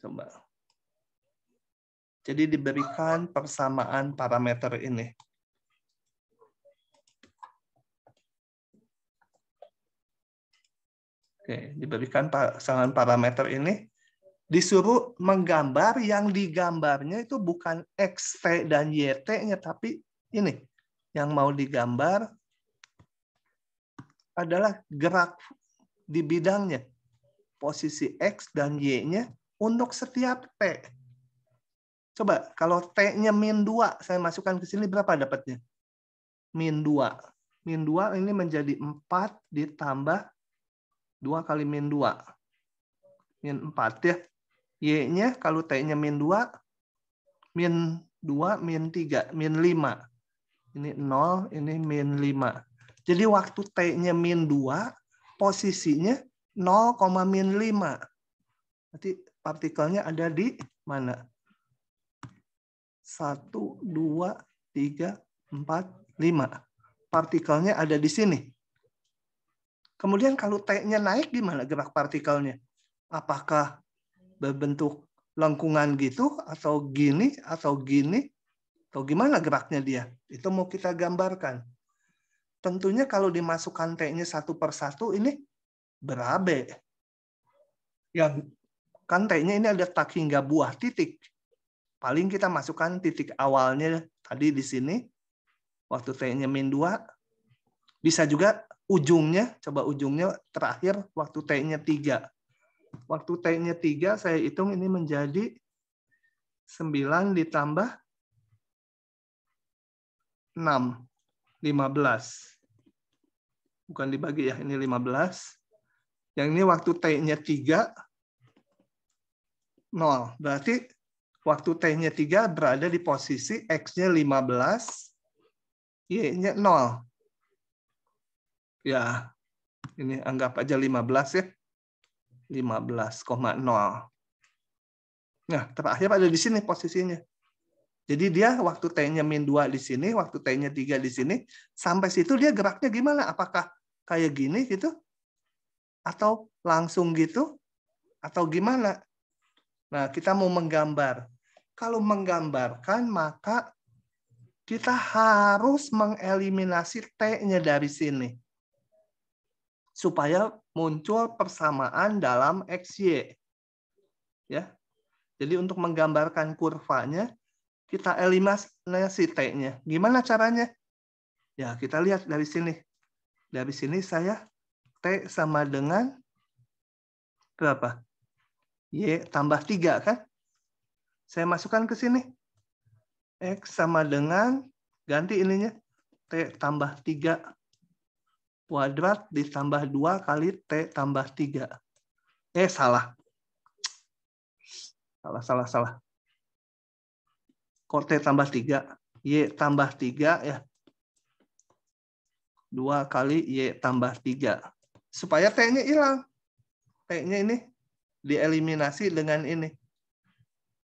Coba. Jadi diberikan persamaan parameter ini. Oke, diberikan persamaan parameter ini. Disuruh menggambar yang digambarnya itu bukan X, T, dan Y, T-nya, tapi ini. Yang mau digambar adalah gerak di bidangnya. Posisi X dan Y-nya untuk setiap T. Coba, kalau T-nya -2, saya masukkan ke sini berapa dapatnya? -2. -2 ini menjadi 4 ditambah 2 kali -2. -4 ya. Y-nya kalau T-nya -2, -2, -3, -5. Ini 0, ini -5. Jadi waktu T-nya -2, posisinya 0,-5. Berarti partikelnya ada di mana? 1, 2, 3, 4, 5. Partikelnya ada di sini. Kemudian kalau T-nya naik gimana gerak partikelnya? Apakah berbentuk lengkungan gitu, atau gini, atau gimana geraknya dia? Itu mau kita gambarkan. Tentunya kalau dimasukkan T-nya satu per satu ini berabe. Yang kan T-nya ini ada tak hingga buah titik. Paling kita masukkan titik awalnya tadi di sini. Waktu T-nya -2. Bisa juga ujungnya, coba ujungnya terakhir waktu T-nya 3. Waktu T-nya 3, saya hitung ini menjadi 9 ditambah 6. 15. Bukan dibagi ya, ini 15. Yang ini waktu T-nya 3, 0. Berarti waktu T-nya 3 berada di posisi X-nya 15, Y-nya 0. Ya, ini anggap aja 15 ya. 15,0. Nah, terakhir ada di sini posisinya. Jadi dia waktu T-nya -2 di sini, waktu T-nya 3 di sini, sampai situ dia geraknya gimana? Apakah kayak gini gitu? Atau langsung gitu? Atau gimana? Nah, kita mau menggambar. Kalau menggambarkan, maka kita harus mengeliminasi T-nya dari sini. Supaya muncul persamaan dalam XY. Ya. Jadi untuk menggambarkan kurvanya, kita eliminasi T-nya. Gimana caranya? Ya, kita lihat dari sini. Dari sini saya T sama dengan berapa? Y tambah 3 kan? Saya masukkan ke sini. X sama dengan, ganti ininya, T tambah 3 kuadrat ditambah 2 kali T tambah 3. Salah. Salah. Kok T tambah 3? Y tambah 3 ya. 2 kali Y tambah 3. Supaya T-nya hilang. T-nya ini dieliminasi dengan ini.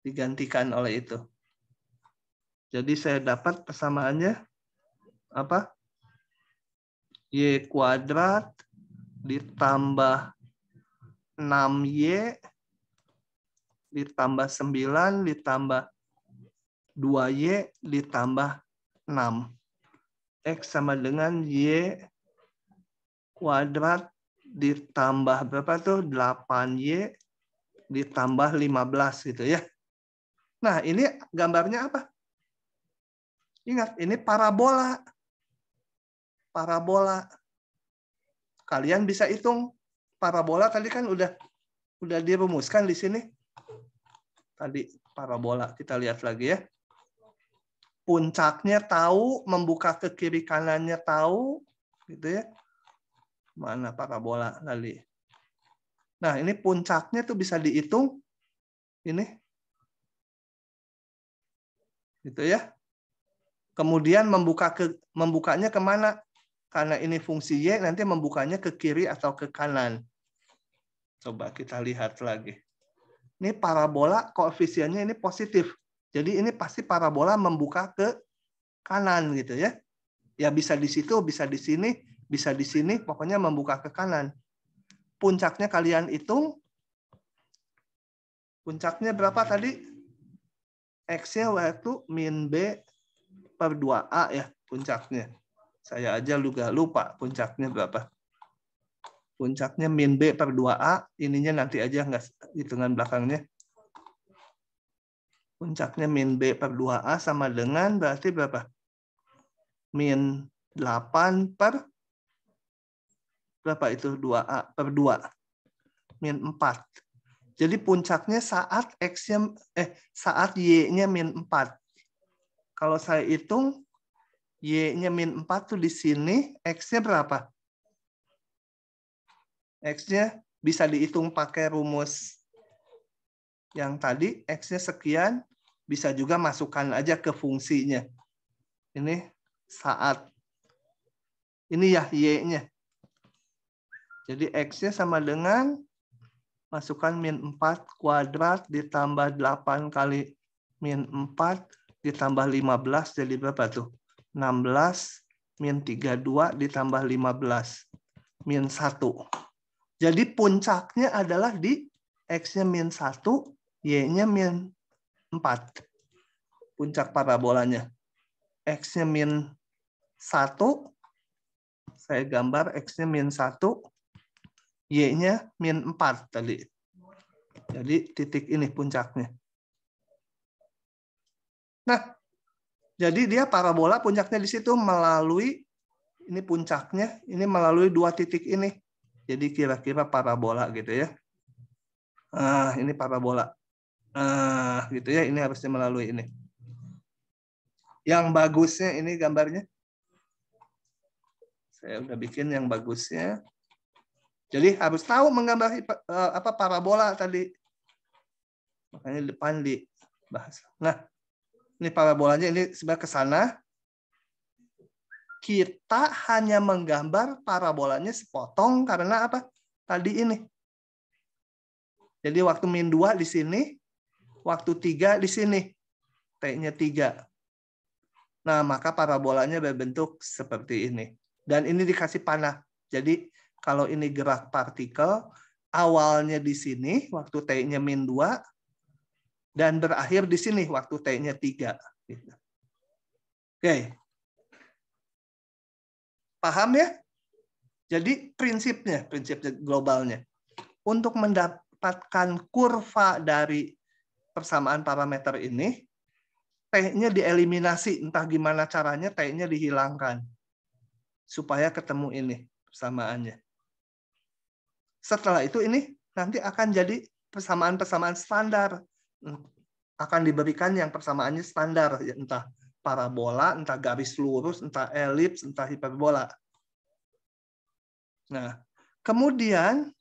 Digantikan oleh itu. Jadi saya dapat persamaannya apa? Y kuadrat ditambah 6Y ditambah 9 ditambah 2Y ditambah 6. X sama dengan Y kuadrat ditambah berapa tuh? 8Y ditambah 15 gitu ya. Nah, ini gambarnya apa? Ingat, ini parabola. Parabola. Kalian bisa hitung parabola tadi kan udah dirumuskan di sini. Tadi parabola kita lihat lagi ya. Puncaknya tahu, membuka ke kiri kanannya tahu, gitu ya. Mana parabola tadi? Nah, ini puncaknya tuh bisa dihitung. Ini. Gitu ya. Kemudian membukanya kemana? Karena ini fungsi Y, nanti membukanya ke kiri atau ke kanan. Coba kita lihat lagi. Ini parabola, koefisiennya ini positif. Jadi ini pasti parabola membuka ke kanan gitu ya. Ya bisa di situ, bisa di sini, pokoknya membuka ke kanan. Puncaknya kalian hitung. Puncaknya berapa tadi? X-nya waktu min B per 2A ya puncaknya. Saya aja juga lupa puncaknya berapa. Puncaknya min B per 2A, ininya nanti aja nggak hitungan belakangnya. Puncaknya min B per 2A sama dengan berarti berapa? Min 8 per berapa itu 2A per 2? Min 4. Jadi puncaknya saat X-nya saat Y-nya min 4. Kalau saya hitung Y-nya min 4 tuh di sini, X-nya berapa? X-nya bisa dihitung pakai rumus yang tadi, X-nya sekian, bisa juga masukkan aja ke fungsinya. Ini saat. Ini ya Y-nya. Jadi X-nya sama dengan masukkan min 4 kuadrat ditambah 8 kali min 4 ditambah 15 jadi berapa tuh? 16 min 32 ditambah 15 min 1. Jadi puncaknya adalah di X-nya min 1, Y-nya min 4. Puncak parabolanya. X-nya min 1, saya gambar X-nya min 1, Y-nya min 4 tadi. Jadi titik ini puncaknya. Nah, jadi dia parabola puncaknya di situ melalui, ini puncaknya, ini melalui 2 titik ini. Jadi kira-kira parabola gitu ya. Ini parabola. Gitu ya, ini harusnya melalui ini. Yang bagusnya ini gambarnya. Saya udah bikin yang bagusnya. Jadi harus tahu menggambar parabola tadi. Makanya depan dibahas. Nah, ini parabolanya ini sebelah ke sana. Kita hanya menggambar parabolanya sepotong karena apa? Tadi ini. Jadi waktu min 2 di sini, waktu 3 di sini. T-nya 3. Nah, maka parabolanya berbentuk seperti ini. Dan ini dikasih panah. Jadi kalau ini gerak partikel, awalnya di sini, waktu T-nya min 2, dan berakhir di sini, waktu T-nya 3. Oke. Paham ya? Jadi prinsip globalnya. Untuk mendapatkan kurva dari persamaan parameter ini, T-nya dieliminasi, entah gimana caranya T-nya dihilangkan. Supaya ketemu ini persamaannya. Setelah itu ini nanti akan jadi persamaan-persamaan standar. Akan diberikan yang persamaannya standar. Entah parabola, entah garis lurus, entah elips, entah hiperbola. Nah, kemudian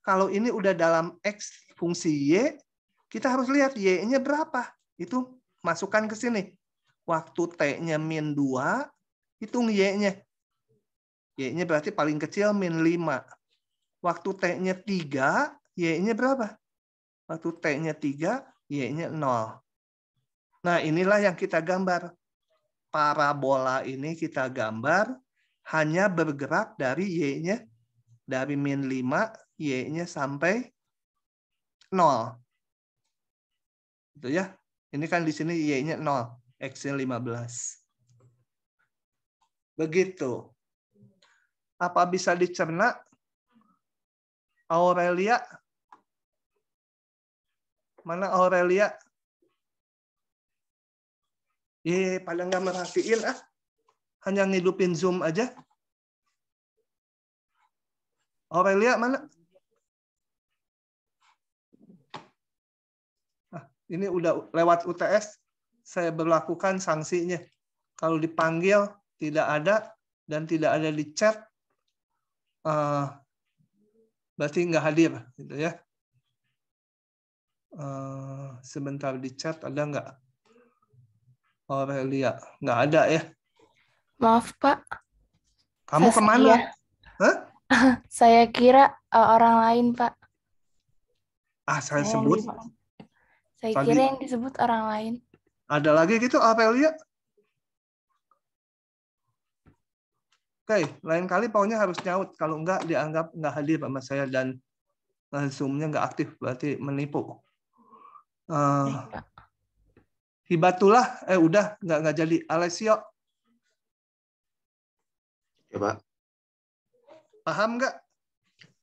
kalau ini udah dalam X fungsi Y, kita harus lihat Y-nya berapa. Itu masukkan ke sini. Waktu T-nya min 2, hitung Y-nya. Y-nya berarti paling kecil min 5. Waktu T-nya 3, Y-nya berapa? Waktu T-nya 3, Y-nya 0. Nah, inilah yang kita gambar. Parabola ini kita gambar hanya bergerak dari Y-nya dari min 5, Y-nya sampai 0. Itu ya. Ini kan di sini Y-nya 0, X-nya 15. Begitu. Apa bisa dicerna? Aurelia? Mana Aurelia? Pada nggak merhatiin ah. Hanya ngidupin Zoom aja. Aurelia mana? Ini udah lewat UTS, saya berlakukan sanksinya. Kalau dipanggil tidak ada dan tidak ada di chat, berarti nggak hadir, gitu ya. Sebentar di chat ada nggak? Aurelia nggak ada ya? Maaf Pak. Kamu kemana? Hah? Saya kira orang lain Pak. Saya sebut. Saya kira yang disebut orang lain. Ada lagi gitu, Aurelia? Oke, lain kali pokoknya harus nyaut. Kalau enggak, dianggap nggak hadir sama saya dan Zoom-nya nggak aktif, berarti menipu. Hibatullah, udah nggak jadi. Alessio, ya Pak. Paham nggak?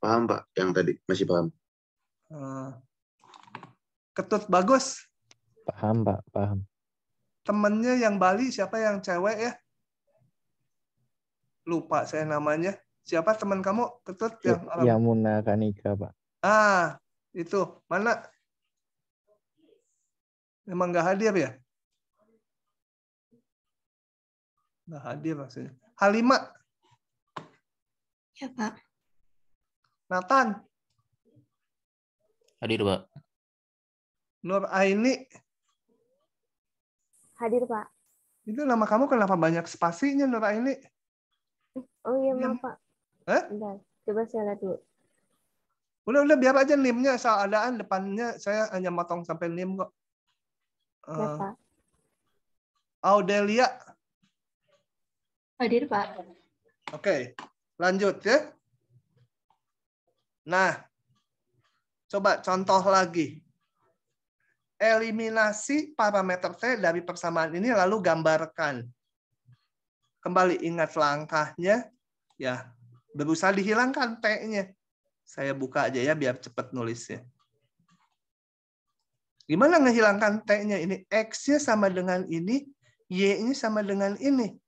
Paham Pak, yang tadi masih paham. Ketut Bagus. Paham Pak, paham. Temennya yang Bali siapa yang cewek ya? Lupa saya namanya. Siapa teman kamu Ketut yang Yamuna Kanika Pak. Itu mana? Memang nggak hadir ya? Nggak hadir maksudnya. Halimah. Ya, Pak. Nathan. Hadir, Pak. Nur Aini. Hadir, Pak. Itu nama kamu kenapa banyak spasinya, Nur Aini? Oh iya, maaf, Pak. Bentar, coba saya lihat dulu. Udah biar aja NIM-nya asal adaan, depannya saya hanya motong sampai NIM kok. Ya, Pak. Audelia. Hadir, Pak. Oke, lanjut ya. Nah, coba contoh lagi. Eliminasi parameter T dari persamaan ini lalu gambarkan. Kembali ingat langkahnya, ya berusaha dihilangkan T-nya. Saya buka aja ya biar cepat nulisnya. Gimana ngehilangkan T-nya ini? X-nya sama dengan ini, Y-nya sama dengan ini.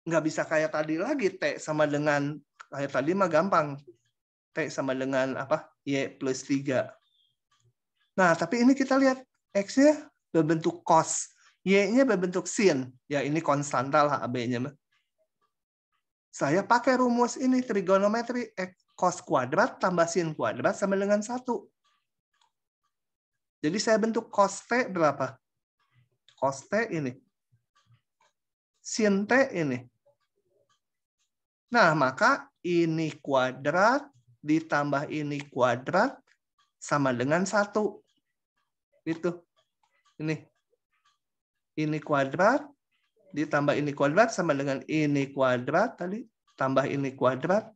Nggak bisa kayak tadi lagi, T sama dengan, kayak tadi mah gampang. T sama dengan apa? Y plus 3. Nah, tapi ini kita lihat, X-nya berbentuk cos, Y-nya berbentuk sin. Ya, ini konstanta lah AB-nya. Saya pakai rumus ini, trigonometri, cos kuadrat tambah sin kuadrat sama dengan 1. Jadi saya bentuk cos T berapa? Cos T ini. Sin T ini. Nah, maka ini kuadrat ditambah ini kuadrat sama dengan 1. Itu. Ini kuadrat ditambah ini kuadrat sama dengan ini kuadrat tadi. Tambah ini kuadrat.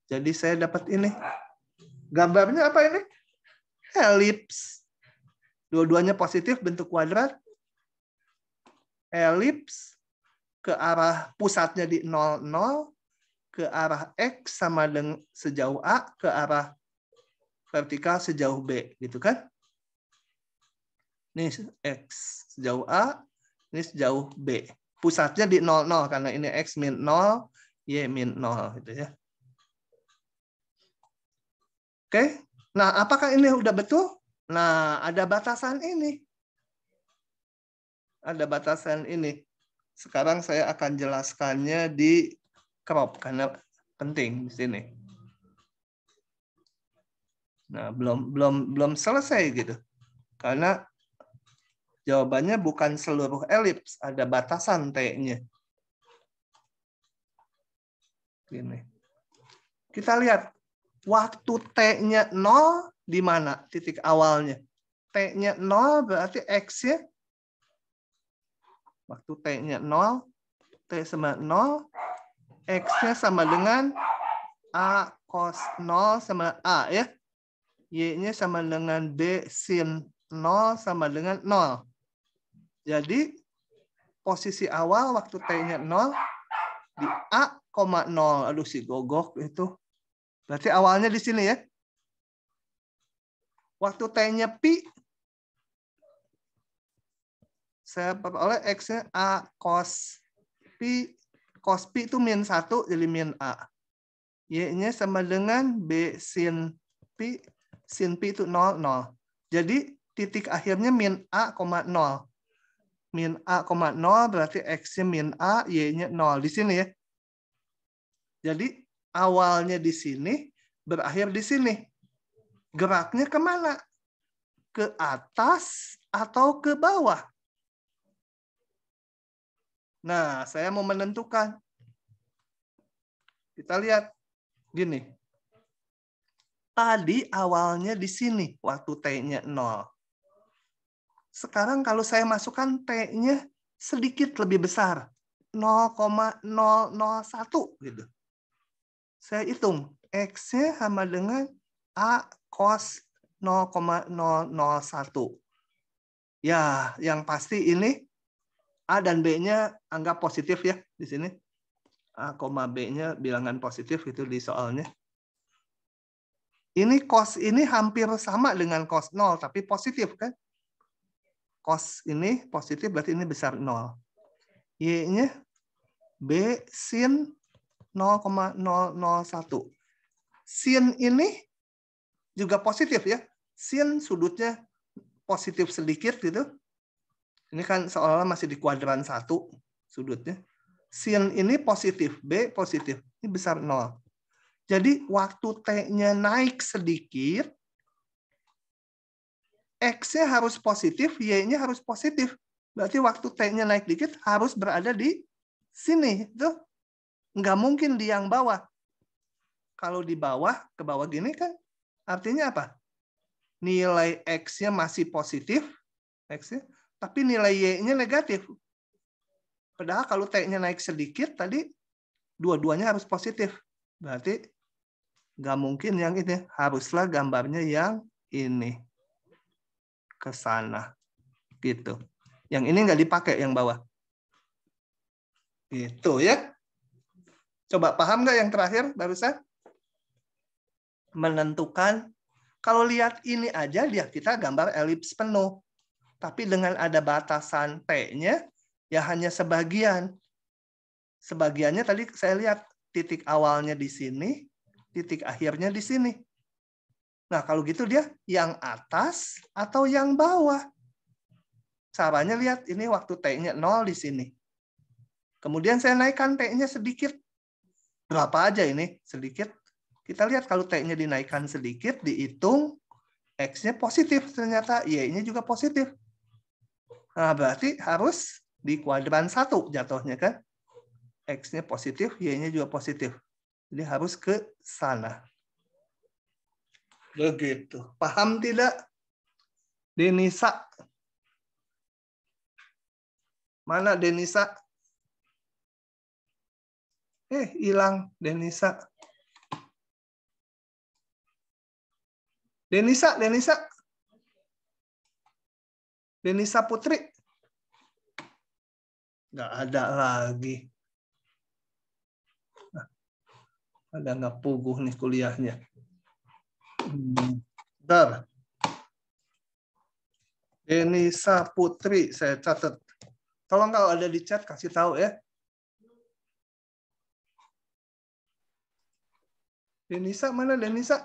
Jadi saya dapat ini. Gambarnya apa ini? Elips. Dua-duanya positif bentuk kuadrat. Elips ke arah pusatnya di 0, 0. Ke arah X sama dengan sejauh A. Ke arah vertikal sejauh B. Gitu kan? Ini X sejauh A. Ini sejauh B. Pusatnya di 0, 0. Karena ini X min 0. Y min 0. Gitu ya. Oke. Nah, apakah ini udah betul? Nah, ada batasan ini. Ada batasan ini. Sekarang saya akan jelaskannya di crop karena penting di sini. Nah, belum selesai gitu. Karena jawabannya bukan seluruh elips, ada batasan T-nya. Gini. Kita lihat waktu T-nya 0 di mana titik awalnya? T-nya 0 berarti X-nya waktu T-nya 0, T sama 0, X-nya sama dengan A cos 0 sama A ya. Y-nya sama dengan B sin 0 sama dengan 0. Jadi posisi awal waktu T-nya 0 di A, 0. Aduh si gogok itu. Berarti awalnya di sini ya. Waktu T-nya pi, saya peroleh X-nya A cos pi. Cos pi itu min 1 jadi min A. Y-nya sama dengan B sin pi. Sin pi itu 0, 0. Jadi titik akhirnya min A, 0. Min A, 0 berarti X-nya min A, Y-nya 0. Di sini ya. Jadi awalnya di sini, berakhir di sini. Geraknya kemana? Ke atas atau ke bawah? Nah, saya mau menentukan. Kita lihat. Gini. Tadi awalnya di sini waktu T-nya 0. Sekarang kalau saya masukkan T-nya sedikit lebih besar. 0,001 gitu. Saya hitung. X-nya sama dengan A cos 0,001. Ya, yang pasti ini A dan B-nya anggap positif ya di sini. A, B-nya bilangan positif itu di soalnya. Ini cos ini hampir sama dengan cos 0, tapi positif kan? Cos ini positif berarti ini besar 0. Y-nya B sin 0,001. Sin ini juga positif ya. Sin sudutnya positif sedikit gitu. Ini kan seolah-olah masih di kuadran 1 sudutnya. Sin ini positif, B positif. Ini besar 0. Jadi waktu T-nya naik sedikit, X-nya harus positif, Y-nya harus positif. Berarti waktu T-nya naik dikit harus berada di sini. Tuh. Nggak mungkin di yang bawah. Kalau di bawah, ke bawah gini kan, artinya apa? Nilai X-nya masih positif, X-nya, tapi nilai Y-nya negatif. Padahal kalau T-nya naik sedikit, tadi dua-duanya harus positif. Berarti nggak mungkin yang ini. Haruslah gambarnya yang ini. Ke sana. Gitu. Yang ini nggak dipakai yang bawah. Gitu ya. Coba paham nggak yang terakhir barusan? Menentukan. Kalau lihat ini aja, dia kita gambar elips penuh. Tapi dengan ada batasan T-nya, ya hanya sebagian. Sebagiannya tadi saya lihat titik awalnya di sini, titik akhirnya di sini. Nah, kalau gitu dia yang atas atau yang bawah. Caranya lihat ini waktu T-nya 0 di sini. Kemudian saya naikkan T-nya sedikit. Berapa aja ini? Sedikit. Kita lihat kalau T-nya dinaikkan sedikit, dihitung X-nya positif. Ternyata Y-nya juga positif. Nah, berarti harus di kuadran 1 jatuhnya kan. X-nya positif, Y-nya juga positif. Jadi harus ke sana. Begitu. Paham tidak? Denisa. Mana Denisa? Hilang Denisa. Denisa. Denisa Putri. Nggak ada lagi. Ada nggak puguh nih kuliahnya. Bentar. Denisa Putri, saya catat. Tolong kalau ada di chat kasih tahu ya. Denisa mana Denisa?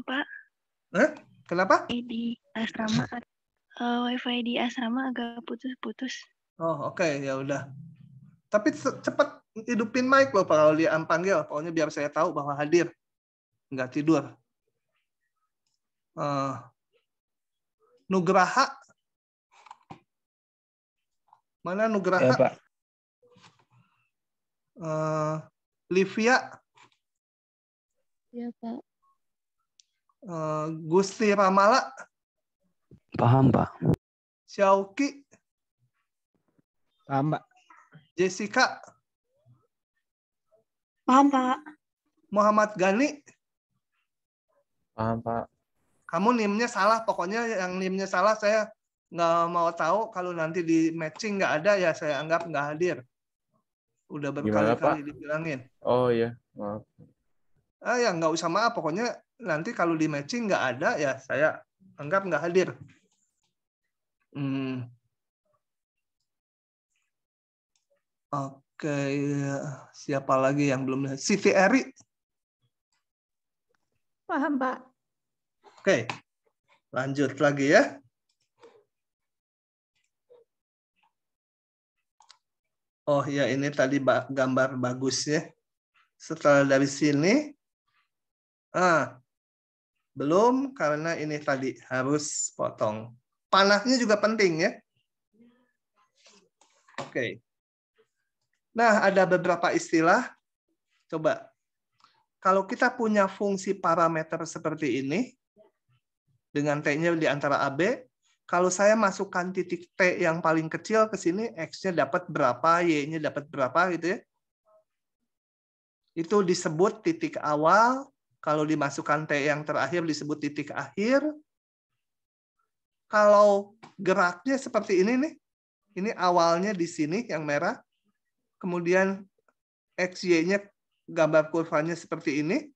Pak. Kenapa? Di asrama WiFi di asrama agak putus-putus. Oh, oke, ya udah. Tapi cepat hidupin mic loh kalau dia panggil. Pokoknya biar saya tahu bahwa hadir. Nggak tidur. Nugraha. Mana Nugraha? Ya, Pak. Livia. Ya, Pak. Gusti Ramala. Paham, Pak. Syauki. Paham, Pak. Jessica. Paham, Pak. Muhammad Gani. Paham, Pak. Kamu NIM-nya salah. Pokoknya yang NIM-nya salah saya nggak mau tahu. Kalau nanti di matching nggak ada, ya saya anggap nggak hadir. Udah berkali-kali dibilangin. Oh iya, maaf. Ya nggak usah maaf. Pokoknya nanti kalau di matching nggak ada, ya saya anggap nggak hadir. Oke, siapa lagi yang belum? Siti Eri. Paham, Pak. Oke, lanjut lagi ya. Oh ya, ini tadi gambar bagus ya. Setelah dari sini, belum karena ini tadi harus potong. Panahnya juga penting ya. Oke. Nah, ada beberapa istilah. Coba. Kalau kita punya fungsi parameter seperti ini, dengan T-nya di antara AB, kalau saya masukkan titik T yang paling kecil ke sini, X-nya dapat berapa, Y-nya dapat berapa, gitu ya. Itu disebut titik awal. Kalau dimasukkan T yang terakhir disebut titik akhir. Kalau geraknya seperti ini nih, ini awalnya di sini yang merah, kemudian X, Y-nya gambar kurvanya seperti ini,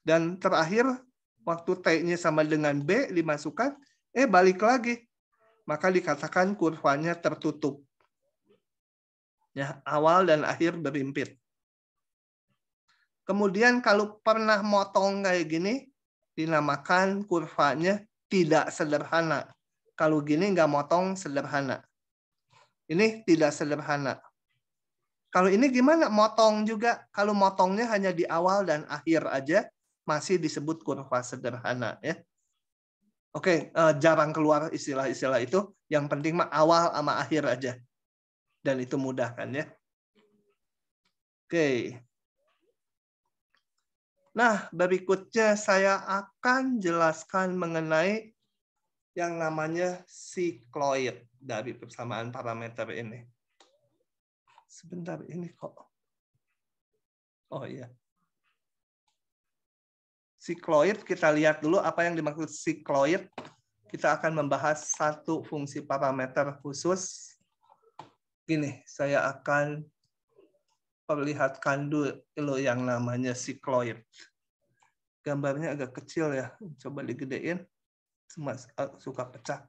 dan terakhir waktu T-nya sama dengan B dimasukkan, balik lagi. Maka dikatakan kurvanya tertutup. Ya, awal dan akhir berimpit. Kemudian kalau pernah motong kayak gini, dinamakan kurvanya tidak sederhana. Kalau gini nggak motong sederhana. Ini tidak sederhana. Kalau ini gimana? Motong juga. Kalau motongnya hanya di awal dan akhir aja, masih disebut kurva sederhana. Ya. Oke, jarang keluar istilah-istilah itu. Yang penting mah awal sama akhir aja. Dan itu mudah kan ya. Oke. Nah, berikutnya saya akan jelaskan mengenai yang namanya sikloid dari persamaan parameter ini. Sebentar, ini kok. Oh iya. Sikloid, kita lihat dulu apa yang dimaksud sikloid. Kita akan membahas satu fungsi parameter khusus. Gini, saya akan perlihatkan dulu yang namanya sikloid. Gambarnya agak kecil ya. Coba digedein. Cuma suka pecah.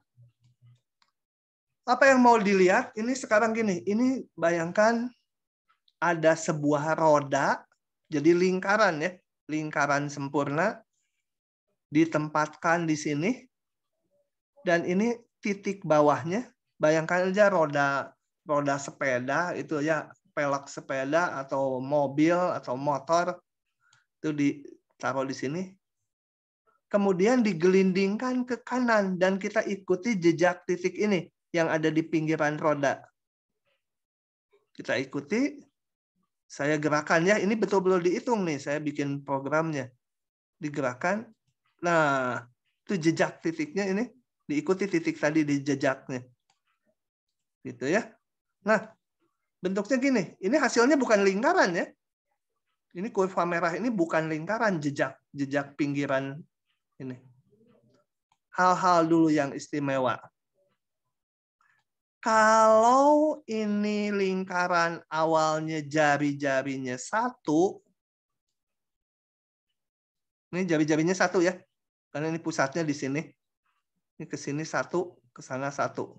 Apa yang mau dilihat? Ini sekarang gini. Ini bayangkan ada sebuah roda. Jadi lingkaran ya. Lingkaran sempurna. Ditempatkan di sini. Dan ini titik bawahnya. Bayangkan aja roda sepeda. Itu ya pelek sepeda atau mobil atau motor. Itu ditaruh di sini. Kemudian digelindingkan ke kanan dan kita ikuti jejak titik ini yang ada di pinggiran roda. Kita ikuti, saya gerakan ya, ini betul-betul dihitung nih, saya bikin programnya. Digerakkan, nah itu jejak titiknya ini, diikuti titik tadi di jejaknya. Gitu ya. Nah, bentuknya gini, ini hasilnya bukan lingkaran ya. Ini kurva merah ini bukan lingkaran, jejak pinggiran ini. Hal-hal dulu yang istimewa. Kalau ini lingkaran awalnya jari-jarinya 1, ini jari-jarinya 1 ya, karena ini pusatnya di sini. Ini ke sini 1, ke sana 1.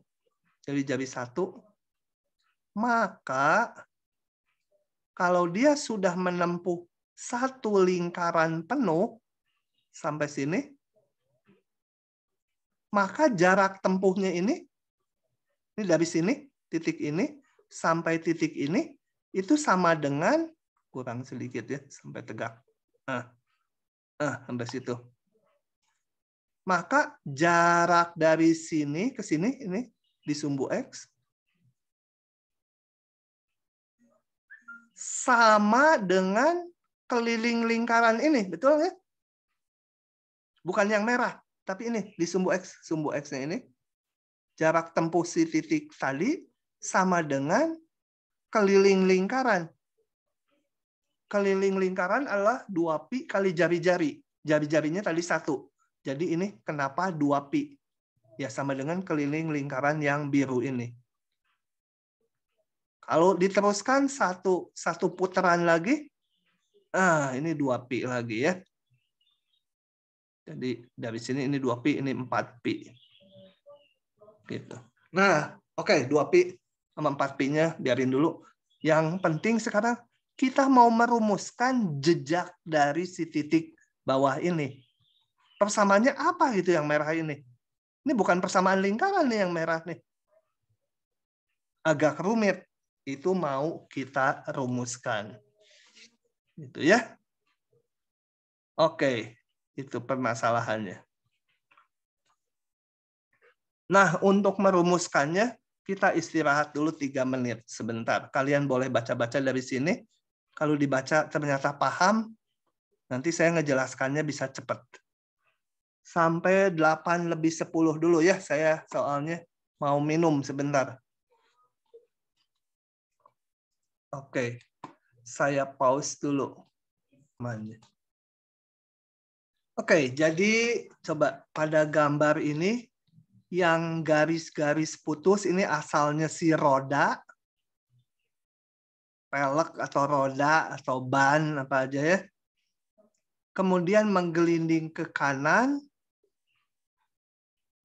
Jari-jari 1. Maka kalau dia sudah menempuh satu lingkaran penuh sampai sini, maka jarak tempuhnya ini dari sini, titik ini, sampai titik ini, itu sama dengan, kurang sedikit ya, sampai tegak. Sampai situ. Maka jarak dari sini ke sini, ini di sumbu X, sama dengan keliling lingkaran ini, betul ya? Bukan yang merah, tapi ini di sumbu X-nya ini, jarak tempuh si titik tadi sama dengan keliling lingkaran. Keliling lingkaran adalah 2pi kali jari-jari. Jari-jarinya tadi 1. Jadi ini kenapa 2pi? Ya sama dengan keliling lingkaran yang biru ini. Kalau diteruskan satu putaran lagi, ini 2pi lagi ya. Jadi dari sini ini 2pi, ini 4pi. Gitu. Nah, oke, 2pi sama 4pi-nya biarin dulu. Yang penting sekarang kita mau merumuskan jejak dari si titik bawah ini. Persamaannya apa gitu yang merah ini? Ini bukan persamaan lingkaran nih yang merah nih. Agak rumit. Itu mau kita rumuskan. Gitu ya. Oke, itu permasalahannya. Nah, untuk merumuskannya, kita istirahat dulu 3 menit sebentar. Kalian boleh baca-baca dari sini. Kalau dibaca ternyata paham, nanti saya ngejelaskannya bisa cepat. Sampai 8:50 dulu ya, saya soalnya mau minum sebentar. Oke, saya pause dulu. Oke, jadi coba pada gambar ini, yang garis-garis putus ini asalnya si roda, pelek atau roda atau ban apa aja ya. Kemudian menggelinding ke kanan.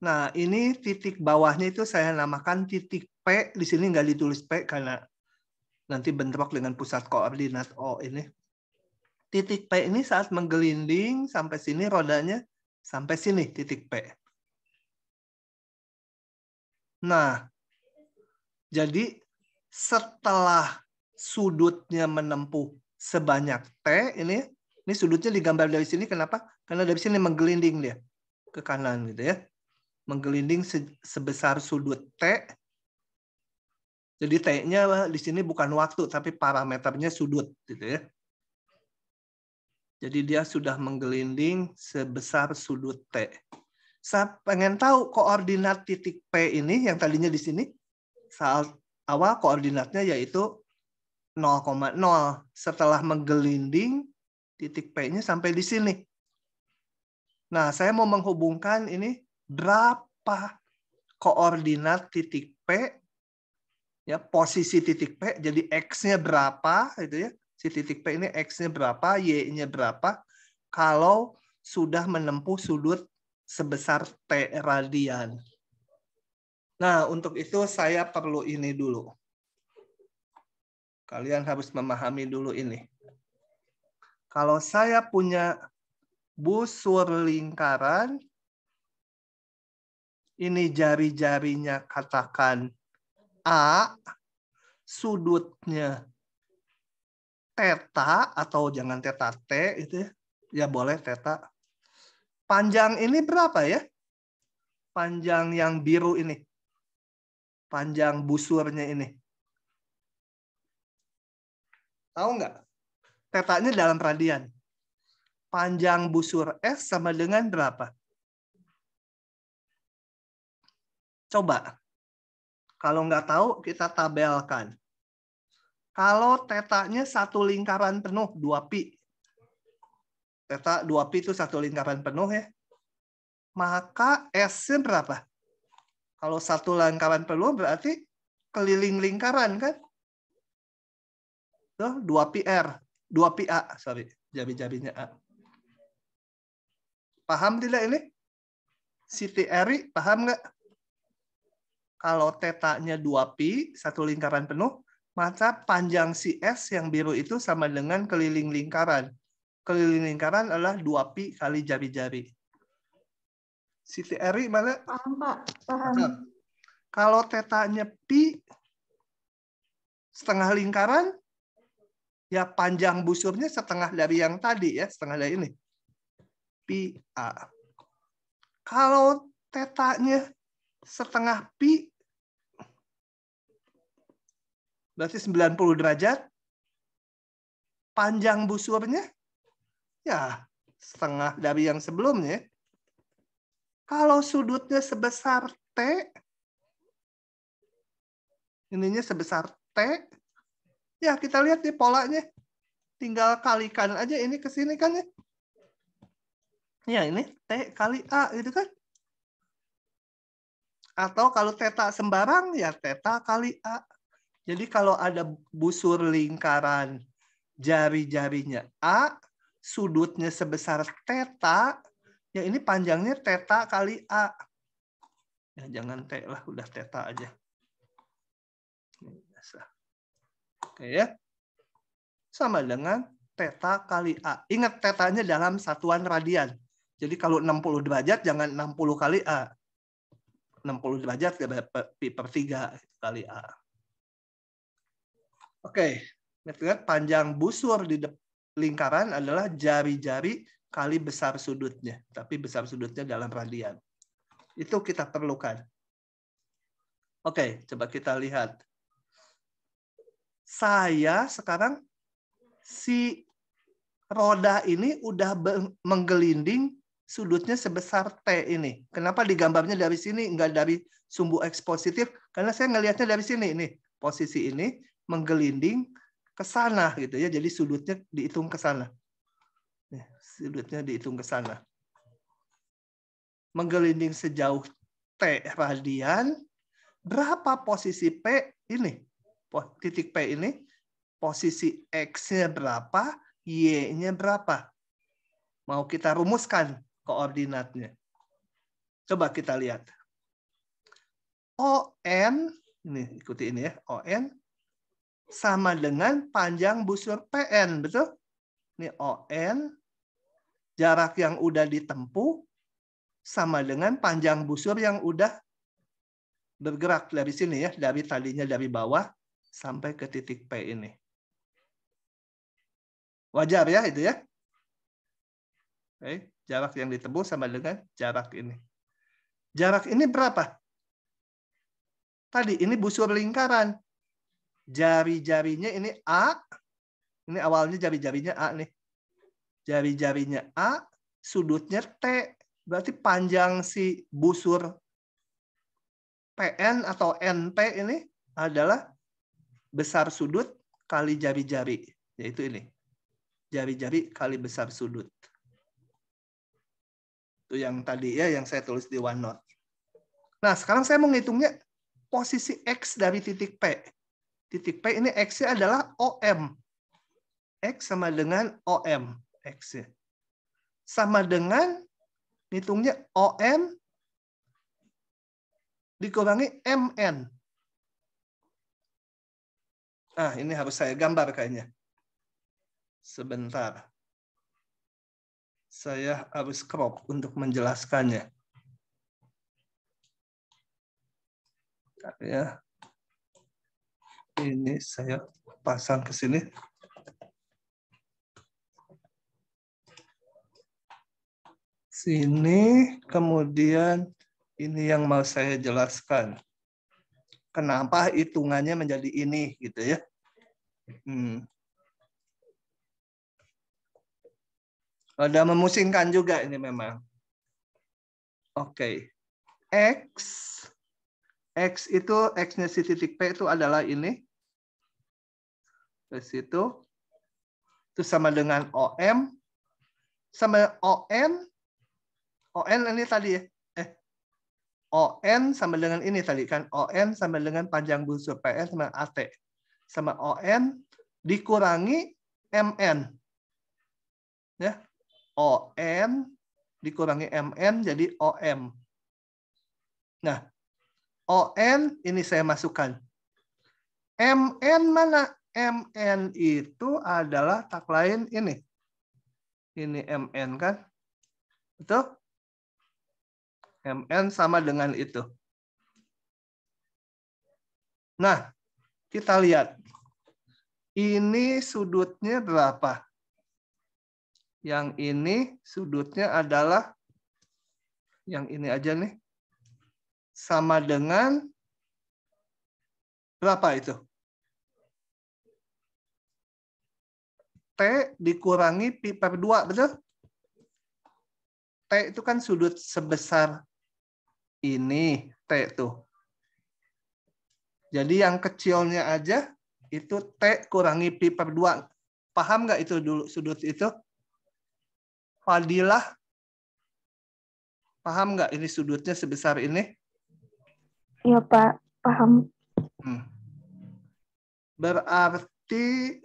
Nah, ini titik bawahnya itu saya namakan titik P. Di sini nggak ditulis P karena nanti bentrok dengan pusat koordinat O ini. Titik P ini saat menggelinding sampai sini rodanya, sampai sini titik P. Nah, jadi setelah sudutnya menempuh sebanyak T, ini sudutnya digambar dari sini, kenapa? Karena dari sini menggelinding dia ke kanan gitu ya. Menggelinding sebesar sudut T. Jadi T-nya di sini bukan waktu, tapi parameternya sudut gitu ya. Jadi dia sudah menggelinding sebesar sudut T. Saya pengen tahu koordinat titik P ini yang tadinya di sini. Saat awal koordinatnya yaitu 0,0. Setelah menggelinding, titik P-nya sampai di sini. Nah, saya mau menghubungkan ini berapa koordinat titik P, ya posisi titik P, jadi X-nya berapa, gitu ya. Si titik P ini X-nya berapa, Y-nya berapa, kalau sudah menempuh sudut sebesar T radian. Nah, untuk itu saya perlu ini dulu. Kalian harus memahami dulu ini. Kalau saya punya busur lingkaran, ini jari-jarinya katakan A, sudutnya theta atau jangan theta T itu ya. Ya boleh theta. Panjang ini berapa ya? Panjang yang biru ini. Panjang busurnya ini. Tahu nggak? Tetanya dalam radian. Panjang busur S sama dengan berapa? Coba. Kalau nggak tahu, kita tabelkan. Kalau tetanya satu lingkaran penuh, 2pi. Teta 2pi itu satu lingkaran penuh ya. Maka S-nya berapa? Kalau satu lingkaran penuh berarti keliling lingkaran kan? Tuh, 2πr. 2πa, sorry. Jari-jarinya A. Paham tidak ini? Siti Eri, paham nggak? Kalau tetanya 2pi, satu lingkaran penuh, maka panjang si S yang biru itu sama dengan keliling lingkaran. Keliling lingkaran adalah 2pi kali jari-jari. Siti Eri mana? Paham, Pak. Paham. Nah, kalau tetanya pi setengah lingkaran, ya panjang busurnya setengah dari yang tadi ya, setengah dari ini. Pi A. Kalau tetanya setengah pi, berarti 90 derajat. Panjang busurnya, ya setengah dari yang sebelumnya. Kalau sudutnya sebesar T, ininya sebesar T, ya kita lihat nih polanya. Tinggal kalikan aja ini ke sini kan ya. Ya ini T kali A gitu kan. Atau kalau θ sembarang, ya θ kali A. Jadi kalau ada busur lingkaran jari-jarinya A, sudutnya sebesar θ, ya ini panjangnya θ kali A. Ya jangan T lah, udah θ aja. Oke ya. Sama dengan θ kali A. Ingat θ-nya dalam satuan radian. Jadi kalau 60 derajat jangan 60 kali A. 60 derajat pi per 3 kali A. Oke. Lihat panjang busur di lingkaran adalah jari-jari kali besar sudutnya. Tapi besar sudutnya dalam radian. Itu kita perlukan. Oke, coba kita lihat. Saya sekarang si roda ini udah menggelinding sudutnya sebesar T ini. Kenapa digambarnya dari sini, enggak dari sumbu X positif? Karena saya ngelihatnya dari sini. Ini posisi ini menggelinding ke sana gitu ya. Jadi sudutnya dihitung ke sana. Sudutnya dihitung ke sana. Menggelinding sejauh T radian. Berapa posisi P ini? Titik P ini. Posisi X-nya berapa? Y-nya berapa? Mau kita rumuskan koordinatnya. Coba kita lihat. ON, ini ikuti ini ya. ON sama dengan panjang busur PN, betul? Ini ON, jarak yang udah ditempuh, sama dengan panjang busur yang udah bergerak dari sini ya, dari tadinya dari bawah sampai ke titik P ini. Wajar ya itu ya? Oke, jarak yang ditempuh sama dengan jarak ini. Jarak ini berapa? Tadi ini busur lingkaran. Jari-jarinya ini A. Ini awalnya jari-jarinya A nih. Jari-jarinya A, sudutnya T. Berarti panjang si busur PN atau NP ini adalah besar sudut kali jari-jari. Yaitu ini. Jari-jari kali besar sudut. Itu yang tadi ya, yang saya tulis di OneNote. Nah, sekarang saya mau ngitungnya posisi X dari titik P. Titik P ini X-nya adalah OM. X sama dengan OM. X-nya. Sama dengan, hitungnya OM dikurangi MN. Nah, ini harus saya gambar kayaknya. Sebentar. Saya harus crop untuk menjelaskannya. Ya. Ini saya pasang ke sini. Sini, kemudian ini yang mau saya jelaskan. Kenapa hitungannya menjadi ini, gitu ya. Ada memusingkan juga ini memang. Oke. X itu, X-nya si titik P itu adalah ini. Ke situ. Itu sama dengan OM. Sama ON. ON ini tadi ya. ON sama dengan ini tadi kan. ON sama dengan panjang busur PN sama AT. Sama ON dikurangi MN. Ya. ON dikurangi MN jadi OM. Nah, ON ini saya masukkan. MN mana? MN itu adalah tak lain ini. Ini MN kan? Betul? MN sama dengan itu. Nah, kita lihat. Ini sudutnya berapa? Yang ini sudutnya adalah, yang ini aja nih, sama dengan berapa itu? T dikurangi pi per 2, betul? T itu kan sudut sebesar ini, T tuh. Jadi yang kecilnya aja itu T kurangi pi per 2. Paham nggak itu dulu sudut itu? Fadilah, paham nggak ini sudutnya sebesar ini? Iya, Pak. Paham. Berarti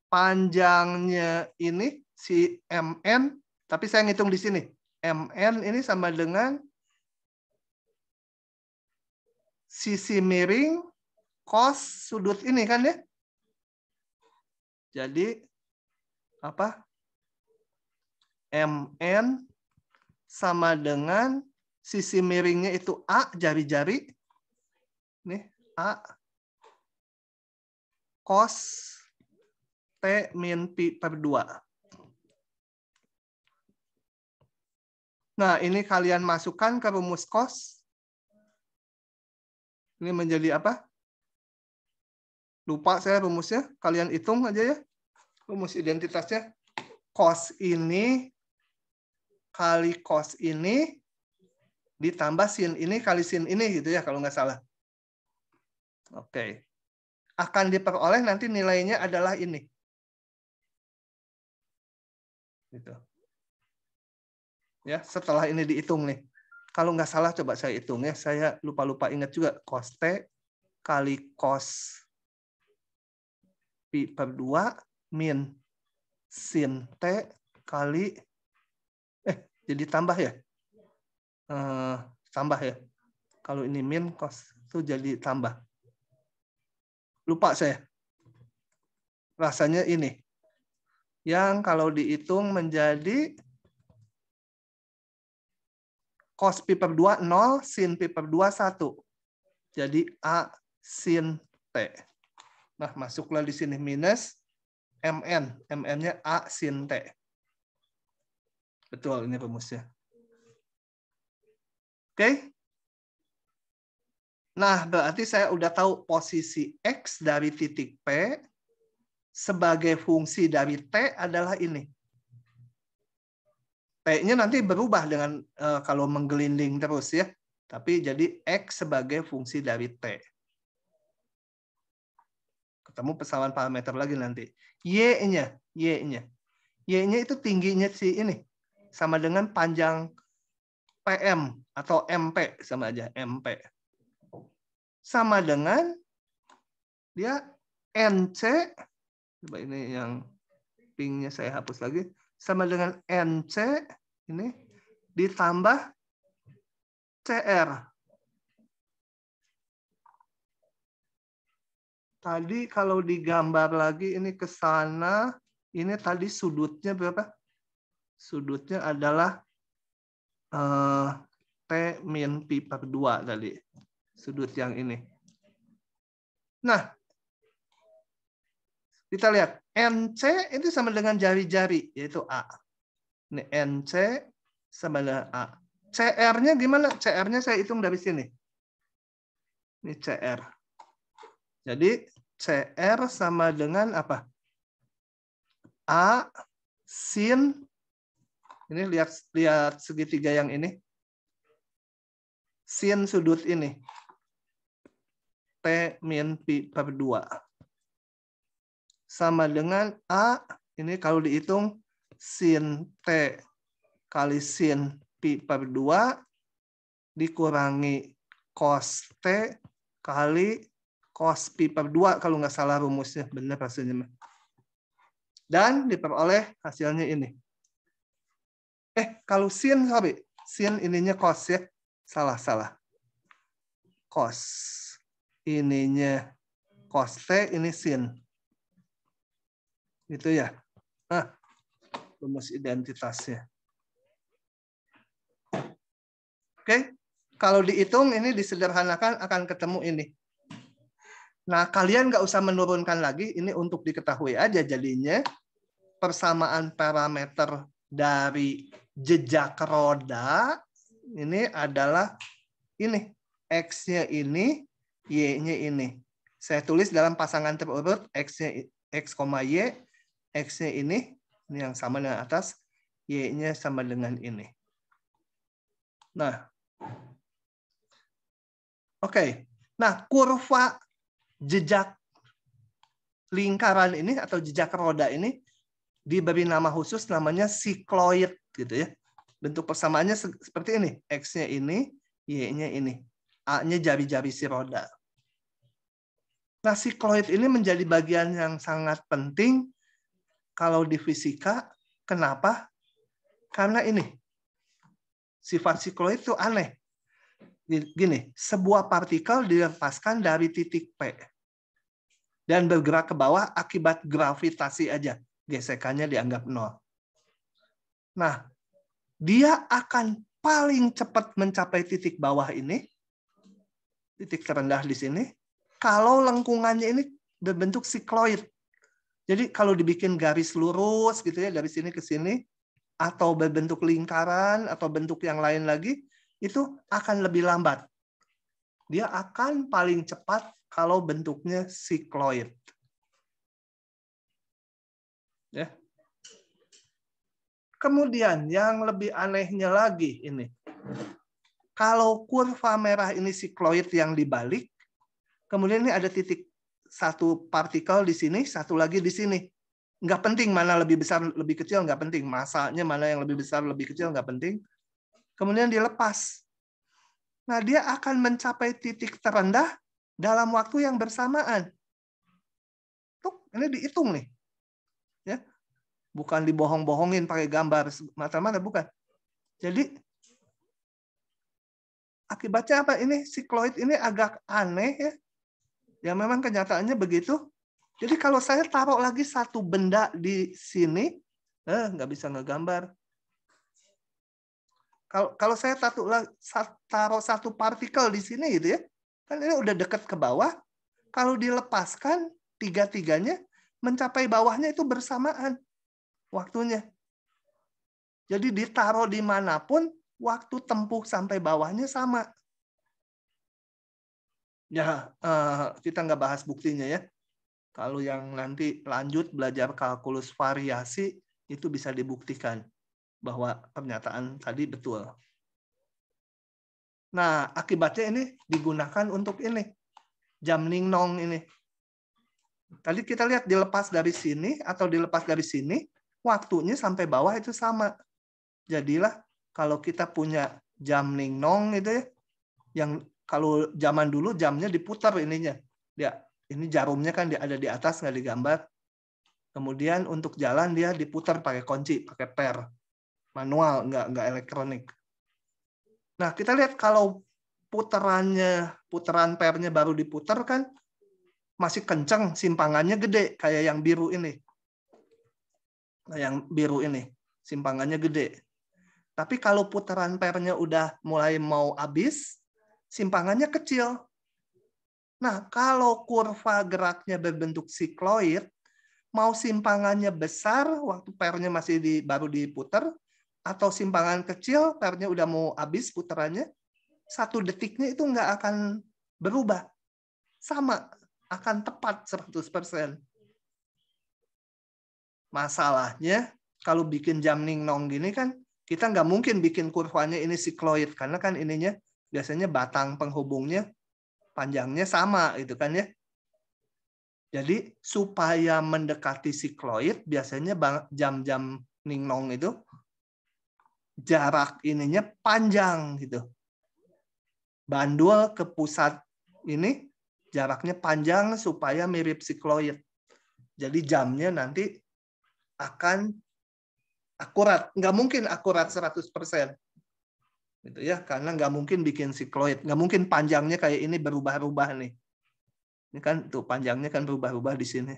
panjangnya ini si MN, tapi saya ngitung di sini. MN ini sama dengan sisi miring cos sudut ini kan ya? Jadi apa? MN sama dengan sisi miringnya itu A, jari-jari. Nih, A cos T min pi per 2. Nah, ini kalian masukkan ke rumus cos. Ini menjadi apa? Lupa saya rumusnya. Kalian hitung aja ya. Rumus identitasnya. Cos ini kali cos ini ditambah sin ini kali sin ini gitu ya kalau nggak salah. Oke. Akan diperoleh nanti nilainya adalah ini. Gitu. Ya, setelah ini dihitung nih. Kalau nggak salah coba saya hitung ya. Saya lupa-lupa ingat juga cos T kali cos pi per 2 min sin T kali jadi tambah ya. Tambah ya. Kalau ini min cos itu jadi tambah. Lupa saya. Rasanya ini. Yang kalau dihitung menjadi cos pi per 2 0, sin pi per 2 1. Jadi A sin T. Nah, masuklah di sini minus MN. MN-nya A sin T. Betul, ini rumusnya. Oke? Nah, berarti saya udah tahu posisi X dari titik P sebagai fungsi dari T adalah ini. T-nya nanti berubah dengan kalau menggelinding terus ya. Tapi jadi X sebagai fungsi dari T. Ketemu persamaan parameter lagi nanti. Y-nya. Y-nya itu tingginya si ini. Sama dengan panjang PM atau MP. Sama aja, MP. Sama dengan dia NC. Coba ini yang pinknya saya hapus lagi. Sama dengan NC ini ditambah CR. Tadi kalau digambar lagi ini ke sana, ini tadi sudutnya berapa? Sudutnya adalah T min pi per 2 tadi. Sudut yang ini. Nah, kita lihat NC itu sama dengan jari-jari, yaitu A. Ini NC sama dengan A. CR-nya gimana? CR-nya saya hitung dari sini. Ini CR. Jadi CR sama dengan apa? A sin, ini lihat segitiga yang ini. Sin sudut ini. T min pi per 2. Sama dengan A, ini kalau dihitung sin T kali sin pi per 2 dikurangi cos T kali cos pi per 2 kalau nggak salah rumusnya. Benar hasilnya. Dan diperoleh hasilnya ini. Kalau sin, sorry. Sin ininya cos ya. Salah. Cos. Ininya cos T, ini sin. Gitu ya. Nah, rumus identitasnya. Oke, kalau dihitung ini disederhanakan akan ketemu ini. Nah, kalian nggak usah menurunkan lagi, ini untuk diketahui aja jadinya persamaan parameter dari jejak roda ini adalah ini, X-nya ini, Y-nya ini. Saya tulis dalam pasangan terurut X-nya X, Y, X-nya ini yang sama dengan atas, Y-nya sama dengan ini. Nah, oke. Nah, kurva jejak lingkaran ini atau jejak roda ini diberi nama khusus namanya sikloid gitu ya. Bentuk persamaannya seperti ini. X-nya ini, Y-nya ini. A-nya jari-jari si roda. Nah, sikloid ini menjadi bagian yang sangat penting kalau di fisika. Kenapa? Karena ini. Sifat sikloid itu aneh. Gini, sebuah partikel dilepaskan dari titik P. Dan bergerak ke bawah akibat gravitasi aja. Gesekannya dianggap 0. Nah, dia akan paling cepat mencapai titik bawah ini, titik terendah di sini, kalau lengkungannya ini berbentuk sikloid. Jadi kalau dibikin garis lurus gitu ya dari sini ke sini, atau berbentuk lingkaran atau bentuk yang lain lagi, itu akan lebih lambat. Dia akan paling cepat kalau bentuknya sikloid. Ya. Kemudian yang lebih anehnya lagi ini. Kalau kurva merah ini sikloid yang dibalik, kemudian ini ada titik satu partikel di sini, satu lagi di sini. Nggak penting mana lebih besar, lebih kecil, nggak penting. Masanya mana yang lebih besar, lebih kecil, nggak penting. Kemudian dilepas. Nah, dia akan mencapai titik terendah dalam waktu yang bersamaan. Tuh, ini dihitung nih. Ya. Bukan dibohong-bohongin pakai gambar mata-mata, bukan. Jadi akibatnya apa? Ini sikloid ini agak aneh ya. Ya memang kenyataannya begitu. Jadi kalau saya taruh lagi satu benda di sini, nggak bisa ngegambar. Kalau saya taruh satu partikel di sini gitu ya, kan ini udah dekat ke bawah. Kalau dilepaskan tiga-tiganya mencapai bawahnya itu bersamaan waktunya. Jadi ditaruh dimanapun, waktu tempuh sampai bawahnya sama. Ya, kita nggak bahas buktinya ya. Kalau yang nanti lanjut belajar kalkulus variasi, itu bisa dibuktikan bahwa pernyataan tadi betul. Nah, akibatnya ini digunakan untuk ini. Jam Ning-nong ini. Tadi kita lihat dilepas dari sini atau dilepas dari sini, waktunya sampai bawah itu sama. Jadilah kalau kita punya jam Ning-nong itu ya, yang kalau zaman dulu jamnya diputar ininya. Ya, ini jarumnya kan ada di atas nggak digambar. Kemudian untuk jalan dia diputar pakai kunci, pakai per. Manual, nggak elektronik. Nah, kita lihat kalau putaran pernya baru diputar kan masih kencang, simpangannya gede kayak yang biru ini. Nah, yang biru ini, simpangannya gede. Tapi kalau putaran pernya udah mulai mau habis, simpangannya kecil. Nah, kalau kurva geraknya berbentuk sikloid, mau simpangannya besar waktu pernya masih baru diputar, atau simpangan kecil, pernya udah mau habis putarannya, 1 detiknya itu nggak akan berubah. Sama, akan tepat 100%. Masalahnya, kalau bikin jam Ning-nong gini kan, kita nggak mungkin bikin kurvanya ini sikloid, karena kan ininya biasanya batang penghubungnya panjangnya sama, gitu kan ya. Jadi, supaya mendekati sikloid, biasanya jam-jam Ning-nong itu, jarak ininya panjang gitu. Bandul ke pusat ini jaraknya panjang supaya mirip sikloid. Jadi jamnya nanti akan akurat. Nggak mungkin akurat 100%. Gitu ya, karena nggak mungkin bikin sikloid. Nggak mungkin panjangnya kayak ini berubah-ubah nih. Ini kan tuh panjangnya kan berubah-ubah di sini.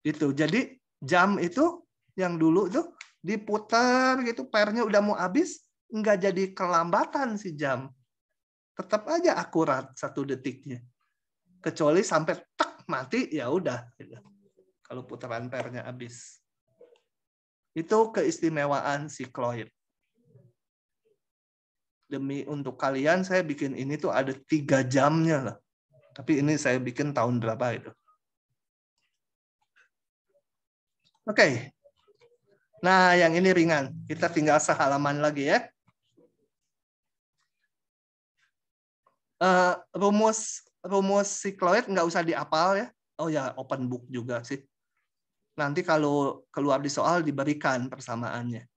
Itu. Jadi jam itu yang dulu tuh diputar gitu, PR-nya udah mau habis, nggak jadi kelambatan si jam. Tetap aja akurat 1 detiknya. Kecuali sampai tek mati, ya udah. Kalau putaran PR-nya habis. Itu keistimewaan sikloid. Demi untuk kalian, saya bikin ini tuh ada 3 jamnya lah. Tapi ini saya bikin tahun berapa itu. Oke. Nah, yang ini ringan. Kita tinggal sehalaman lagi ya. Rumus sikloid nggak usah dihafal ya. Oh ya, open book juga sih. Nanti kalau keluar di soal diberikan persamaannya.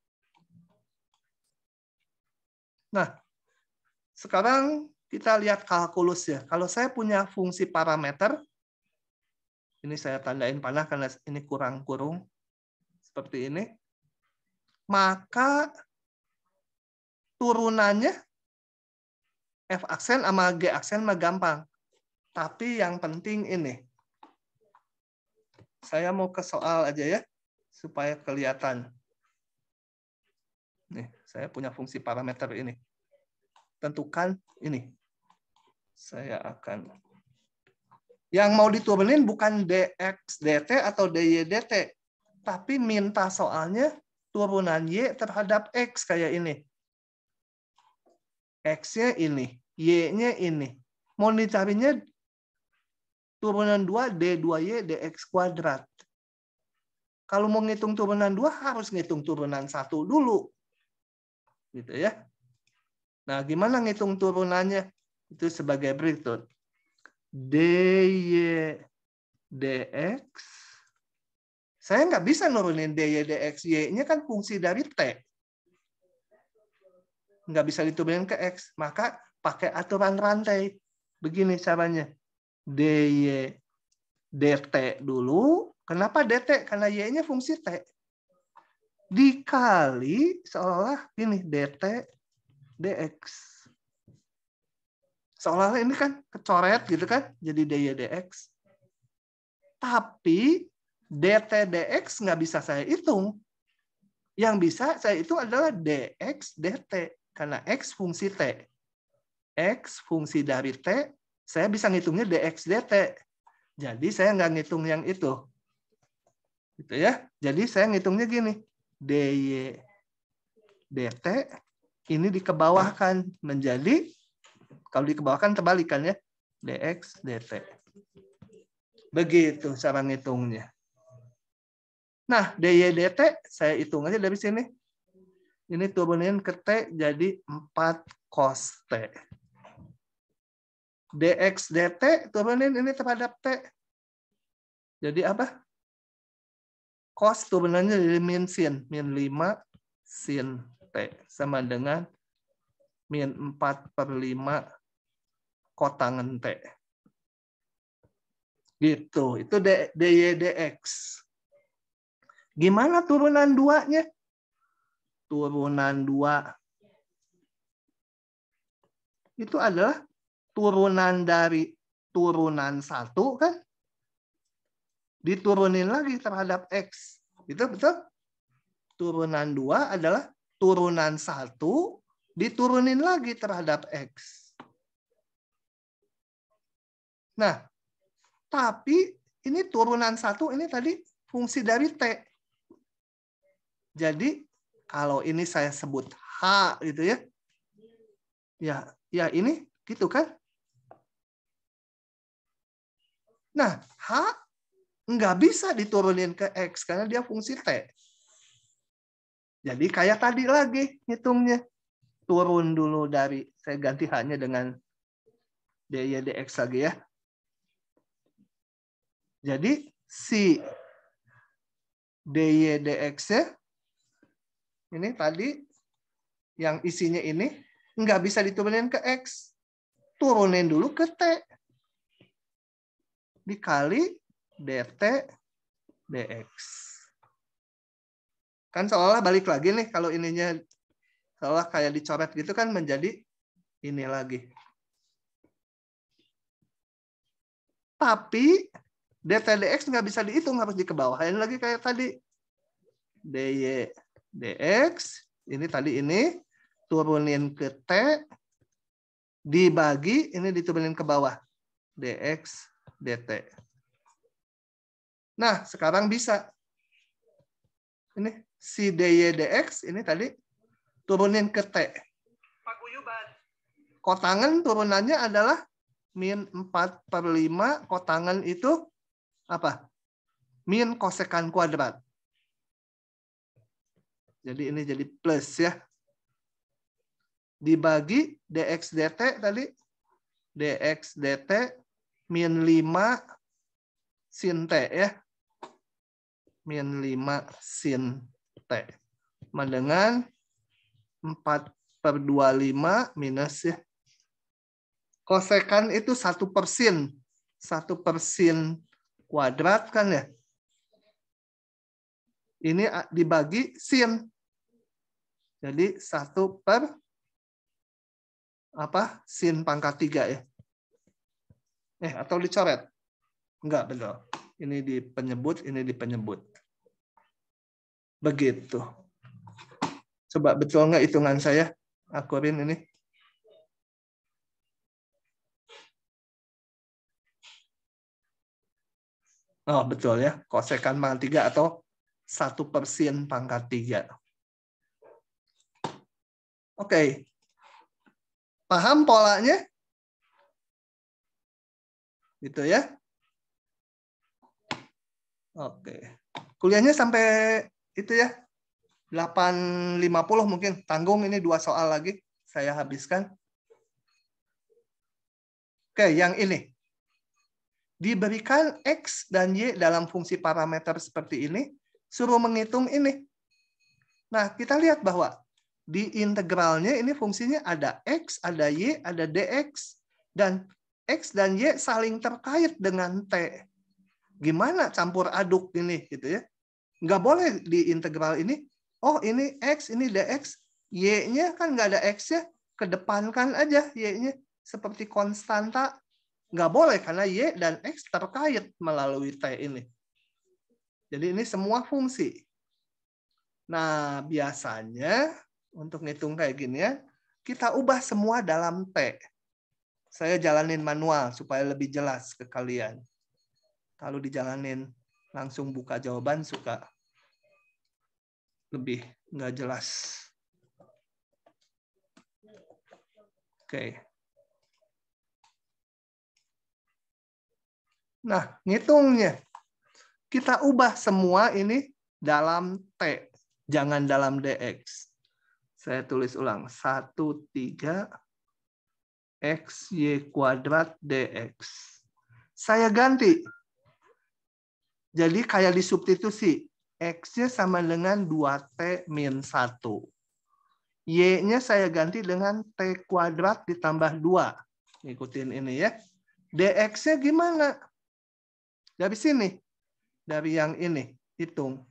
Nah, sekarang kita lihat kalkulus ya. Kalau saya punya fungsi parameter, ini saya tandain panah karena ini kurang kurung, seperti ini. Maka turunannya F aksen sama G aksen mah gampang. Tapi yang penting ini. Saya mau ke soal aja ya, supaya kelihatan. Nih, saya punya fungsi parameter ini. Tentukan ini. Saya akan. Yang mau diturunin bukan dx dt atau dy dt, tapi minta soalnya turunan y terhadap x kayak ini. X-nya ini, y-nya ini. Mau dicarinya turunan 2 d2y dx kuadrat. Kalau mau ngitung turunan 2 harus ngitung turunan 1 dulu. Gitu ya. Nah, gimana ngitung turunannya? Itu sebagai berikut. dy dx. Saya nggak bisa nurunin dy dx. Y-nya kan fungsi dari t. Nggak bisa diturunin ke x. Maka pakai aturan rantai. Begini caranya. dy dt dulu. Kenapa dt? Karena y-nya fungsi t. Dikali seolah ini dt dx. Seolah ini kan kecoret gitu kan. Jadi dy dx. Tapi dt dx nggak bisa saya hitung. Yang bisa saya hitung adalah dx dt. Karena x fungsi t. X fungsi dari t. Saya bisa ngitungnya dx dt. Jadi saya nggak ngitung yang itu. Gitu ya. Jadi saya ngitungnya gini. dy dt ini dikebawahkan menjadi, kalau dikebawahkan terbalikan ya, dx dt. Begitu cara ngitungnya. Nah, dy dt saya hitung aja dari sini. Ini turunin ke t jadi 4 cos t. dx dt turunin ini terhadap t. Jadi apa? Cos turunannya dari min sin. Min 5 sin t. Sama dengan min 4/5 kotangen t. Gitu. Itu dy dx. Gimana turunan 2-nya? Turunan 2 itu adalah turunan dari turunan 1 kan? Diturunin lagi terhadap x. Itu betul? Turunan 2 adalah turunan 1 diturunin lagi terhadap x. Nah, tapi ini turunan 1 ini tadi fungsi dari t. Jadi kalau ini saya sebut h gitu ya. Ya ini gitu kan? Nah, h nggak bisa diturunin ke x karena dia fungsi t. Jadi kayak tadi lagi hitungnya. Turun dulu dari, saya ganti h-nya dengan dy dx lagi ya. Jadi si dy dx-nya ini tadi yang isinya ini nggak bisa diturunin ke x. Turunin dulu ke t. Dikali dt dx. Kan seolah balik lagi nih kalau ininya seolah kayak dicoret gitu kan menjadi ini lagi. Tapi dt dx nggak bisa dihitung, harus dikebawahin lagi kayak tadi. dy dx, ini tadi ini, turunin ke T, dibagi, ini diturunin ke bawah, dx dt. Nah, sekarang bisa. Ini si dy dx, ini tadi turunin ke T. Kotangan turunannya adalah min 4/5, kotangan itu apa? Min kosekan kuadrat. Jadi ini jadi plus ya. Dibagi dx dt tadi. Dx dt min 5 sin T ya. Min 5 sin T. Sama dengan 4/25 minus ya. Kosekan itu 1/sin. 1/sin kuadrat kan ya. Ini dibagi sin. Jadi 1/sin pangkat 3 ya. Atau dicoret? Enggak, betul. Ini di penyebut, ini di penyebut. Begitu. Coba betul nggak hitungan saya? Akurin ini. Oh, betul ya. Kosekan pangkat 3 atau 1/sin pangkat 3. Oke. Paham polanya? Gitu ya. Oke. Kuliahnya sampai itu ya. 8.50 mungkin. Tanggung ini 2 soal lagi. Saya habiskan. Oke, yang ini. Diberikan X dan Y dalam fungsi parameter seperti ini. Suruh menghitung ini. Nah, kita lihat bahwa di integralnya ini fungsinya ada X, ada Y, ada dx. Dan X dan Y saling terkait dengan T. Gimana campur aduk ini gitu ya? Nggak boleh di integral ini. Oh ini X, ini dx. Y-nya kan nggak ada X-nya. Kedepankan aja Y-nya. Seperti konstanta. Nggak boleh karena Y dan X terkait melalui T ini. Jadi ini semua fungsi. Nah biasanya untuk ngitung kayak gini ya, kita ubah semua dalam T. Saya jalanin manual supaya lebih jelas ke kalian. Kalau dijalanin langsung buka jawaban suka lebih nggak jelas. Oke. Nah, ngitungnya. Kita ubah semua ini dalam T. Jangan dalam dx. Saya tulis ulang. 1, 3, X, Y kuadrat, dx. Saya ganti. Jadi kayak disubstitusi. X-nya sama dengan 2T min 1. Y-nya saya ganti dengan T kuadrat ditambah 2. Ikutin ini ya. dx-nya gimana? Dari sini. Dari yang ini. Hitung.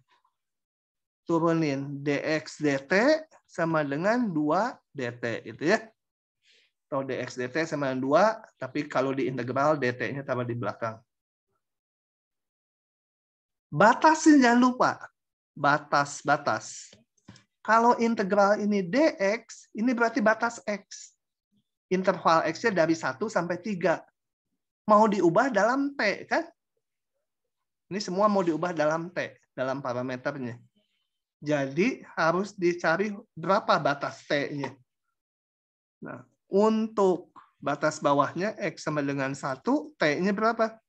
Turunin dx dt sama dengan 2 dt. Itu ya. Atau dx dt sama dengan 2. Tapi kalau di integral dt-nya tambah di belakang. Batasnya jangan lupa. Batas. Kalau integral ini dx, ini berarti batas x. Interval x-nya dari 1 sampai 3. Mau diubah dalam T, kan? Ini semua mau diubah dalam T, dalam parameternya. Jadi harus dicari berapa batas T-nya. Nah, untuk batas bawahnya x sama dengan 1, T-nya berapa?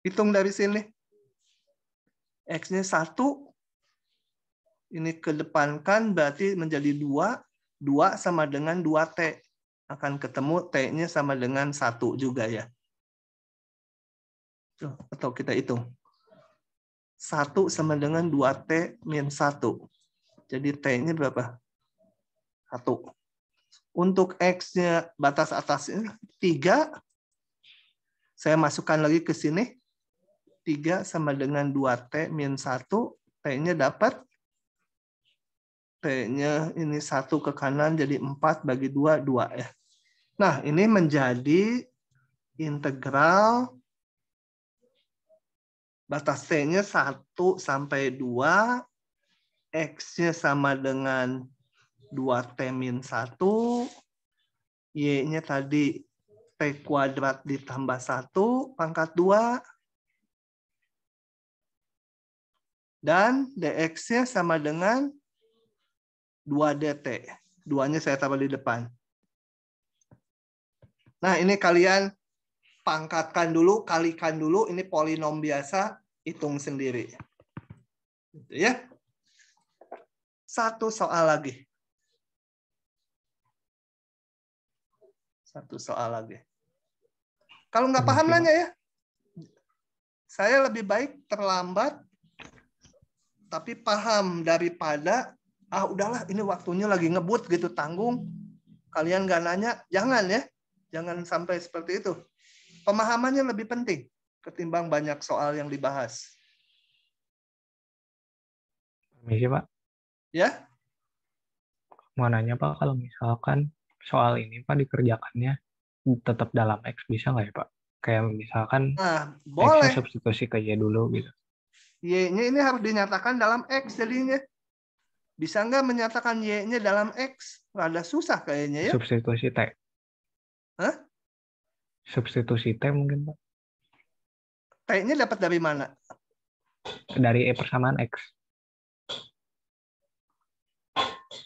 Hitung dari sini. X-nya 1, ini kedepankan berarti menjadi 2. 2 sama dengan 2T. Akan ketemu T-nya sama dengan 1 juga ya. Atau kita hitung. 1 sama dengan 2T min 1. Jadi T-nya berapa? 1. Untuk X-nya batas atasnya 3. Saya masukkan lagi ke sini. 3 sama dengan 2T min 1. T-nya dapat. T-nya ini 1 ke kanan jadi 4 bagi 2, 2 ya. Nah, ini menjadi integral batas T-nya 1 sampai 2 X-nya sama dengan 2T min 1. Y-nya tadi T kuadrat ditambah 1 pangkat 2. Dan dx-nya sama dengan 2dt. 2-nya saya taruh di depan. Nah, ini kalian pangkatkan dulu, kalikan dulu. Ini polinom biasa, hitung sendiri. Gitu ya. Satu soal lagi. Kalau nggak paham nanya ya. Saya lebih baik terlambat tapi paham daripada udahlah ini waktunya lagi ngebut gitu tanggung. Kalian nggak nanya, jangan ya. Jangan sampai seperti itu. Pemahamannya lebih penting ketimbang banyak soal yang dibahas. Permisi, Pak. Ya? Mau nanya, Pak, kalau misalkan soal ini, Pak, dikerjakannya tetap dalam X, bisa nggak ya, Pak? Kayak misalkan boleh. X-nya substitusi ke Y dulu gitu. Y-nya ini harus dinyatakan dalam X jadinya. Bisa nggak menyatakan Y-nya dalam X? Rada susah kayaknya ya. Substitusi T. Hah? Substitusi T mungkin, Pak. T-nya dapat dari mana? Dari E persamaan X.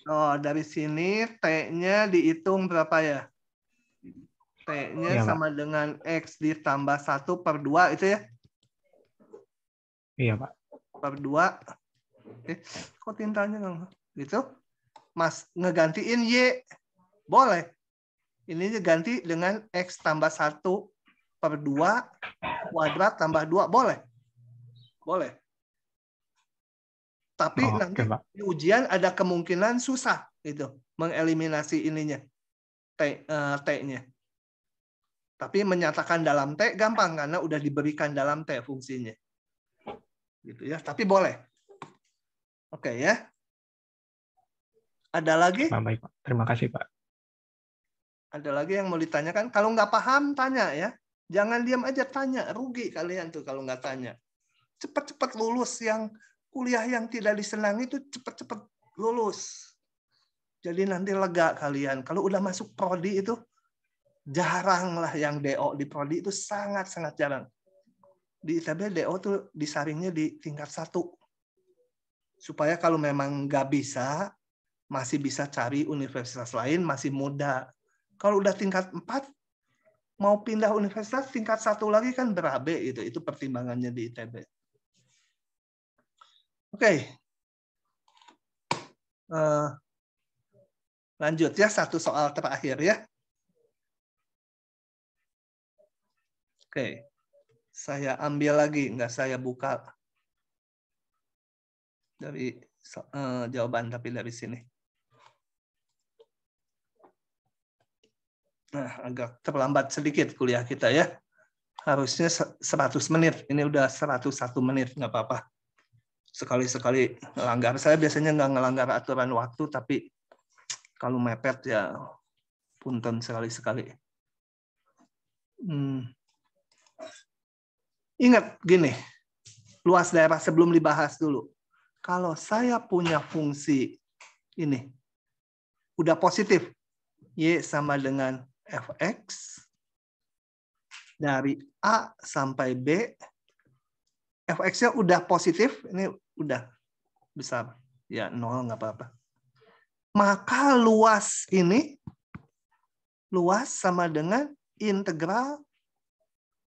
Oh, dari sini T-nya dihitung berapa ya? T-nya sama dengan X ditambah 1/2 itu ya? Iya, Pak. Per 2. Kok tintanya nggak? Gitu. Mas, ngegantiin Y. Boleh. Ini ganti dengan X tambah 1/2 kuadrat tambah 2. Boleh. Boleh. Tapi nanti di ujian ada kemungkinan susah gitu mengeliminasi ininya T-nya. Tapi menyatakan dalam T gampang karena udah diberikan dalam T fungsinya. Gitu ya, tapi boleh. Oke ya. Ada lagi? Baik, Pak. Terima kasih, Pak. Ada lagi yang mau ditanyakan? Kalau nggak paham tanya ya. Jangan diam aja tanya, rugi kalian tuh kalau nggak tanya. Cepat-cepat lulus, yang kuliah yang tidak disenangi itu cepat-cepat lulus. Jadi nanti lega kalian. Kalau udah masuk prodi itu jarang lah yang DO di prodi itu sangat-sangat jarang. Di ITB DO tuh disaringnya di tingkat 1. Supaya kalau memang nggak bisa, masih bisa cari universitas lain, masih muda. Kalau udah tingkat 4, mau pindah universitas tingkat 1 lagi kan berabe gitu. Itu pertimbangannya di ITB. Oke. Lanjut ya, satu soal terakhir ya. Oke. Saya ambil lagi, nggak saya buka dari jawaban, tapi dari sini. Nah, agak terlambat sedikit kuliah kita ya. Harusnya 100 menit. Ini udah 101 menit, nggak apa-apa. Sekali-sekali ngelanggar. Saya biasanya nggak ngelanggar aturan waktu, tapi kalau mepet ya punten sekali-sekali. Ingat gini, luas daerah sebelum dibahas dulu. Kalau saya punya fungsi ini, udah positif. Y sama dengan fx dari A sampai B. Fx-nya udah positif, ini udah besar. Ya, 0 nggak apa-apa. Maka luas ini, luas sama dengan integral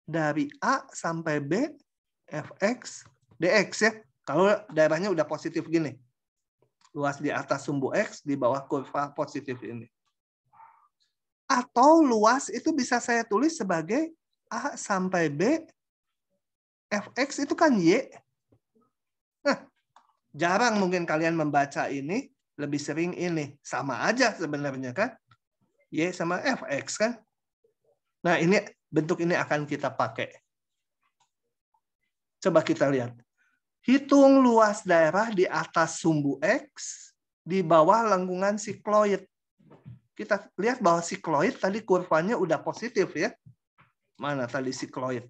dari A sampai B fx dx ya. Kalau daerahnya udah positif gini. Luas di atas sumbu X, di bawah kurva positif ini. Atau luas itu bisa saya tulis sebagai A sampai B fx itu kan Y. Nah, jarang mungkin kalian membaca ini, lebih sering ini. Sama aja sebenarnya kan. Y sama fx kan. Nah, ini bentuk ini akan kita pakai. Coba kita lihat. Hitung luas daerah di atas sumbu X, di bawah lengkungan sikloid. Kita lihat bahwa sikloid tadi kurvanya udah positif ya. Mana tadi sikloid?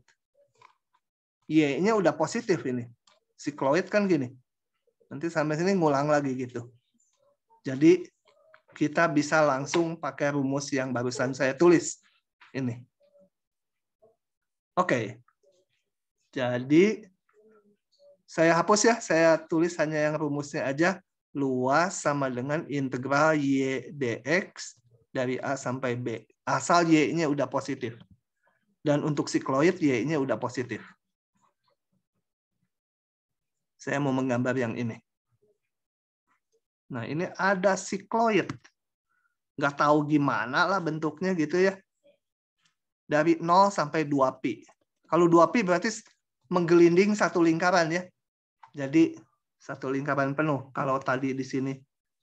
Y-nya udah positif ini. Sikloid kan gini. Nanti sampai sini ngulang lagi gitu. Jadi kita bisa langsung pakai rumus yang barusan saya tulis. Ini. Oke. Jadi saya hapus ya. Saya tulis hanya yang rumusnya aja. Luas sama dengan integral Y dx dari A sampai B. Asal Y-nya udah positif. Dan untuk sikloid Y-nya udah positif. Saya mau menggambar yang ini. Nah, ini ada sikloid. Nggak tahu gimana lah bentuknya gitu ya. Dari 0 sampai 2pi. Kalau 2pi berarti menggelinding satu lingkaran ya. Jadi satu lingkaran penuh. Kalau tadi di sini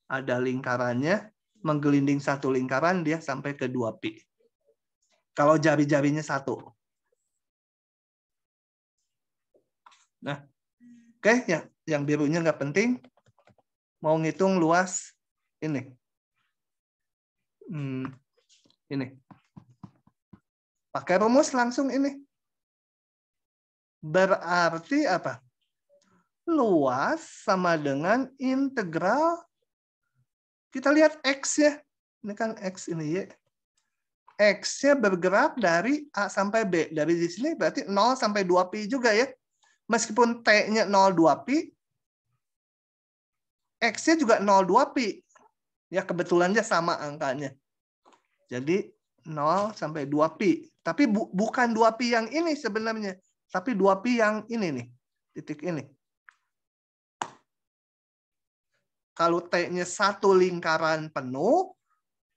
ada lingkarannya, menggelinding satu lingkaran, dia sampai ke 2pi. Kalau jari-jarinya satu. Nah, oke, ya, yang birunya nggak penting. Mau ngitung luas ini. Ini. Pakai rumus langsung ini. Berarti apa? Luas sama dengan integral. Kita lihat X ya. Ini kan X ini Y. X-nya bergerak dari A sampai B. Dari di sini berarti 0 sampai 2pi juga ya. Meskipun T-nya 0,2pi, X-nya juga 0,2pi. Ya kebetulan aja sama angkanya. Jadi 0 sampai 2pi. Tapi bukan 2pi yang ini sebenarnya. Tapi 2pi yang ini nih. Titik ini. Kalau T-nya satu lingkaran penuh,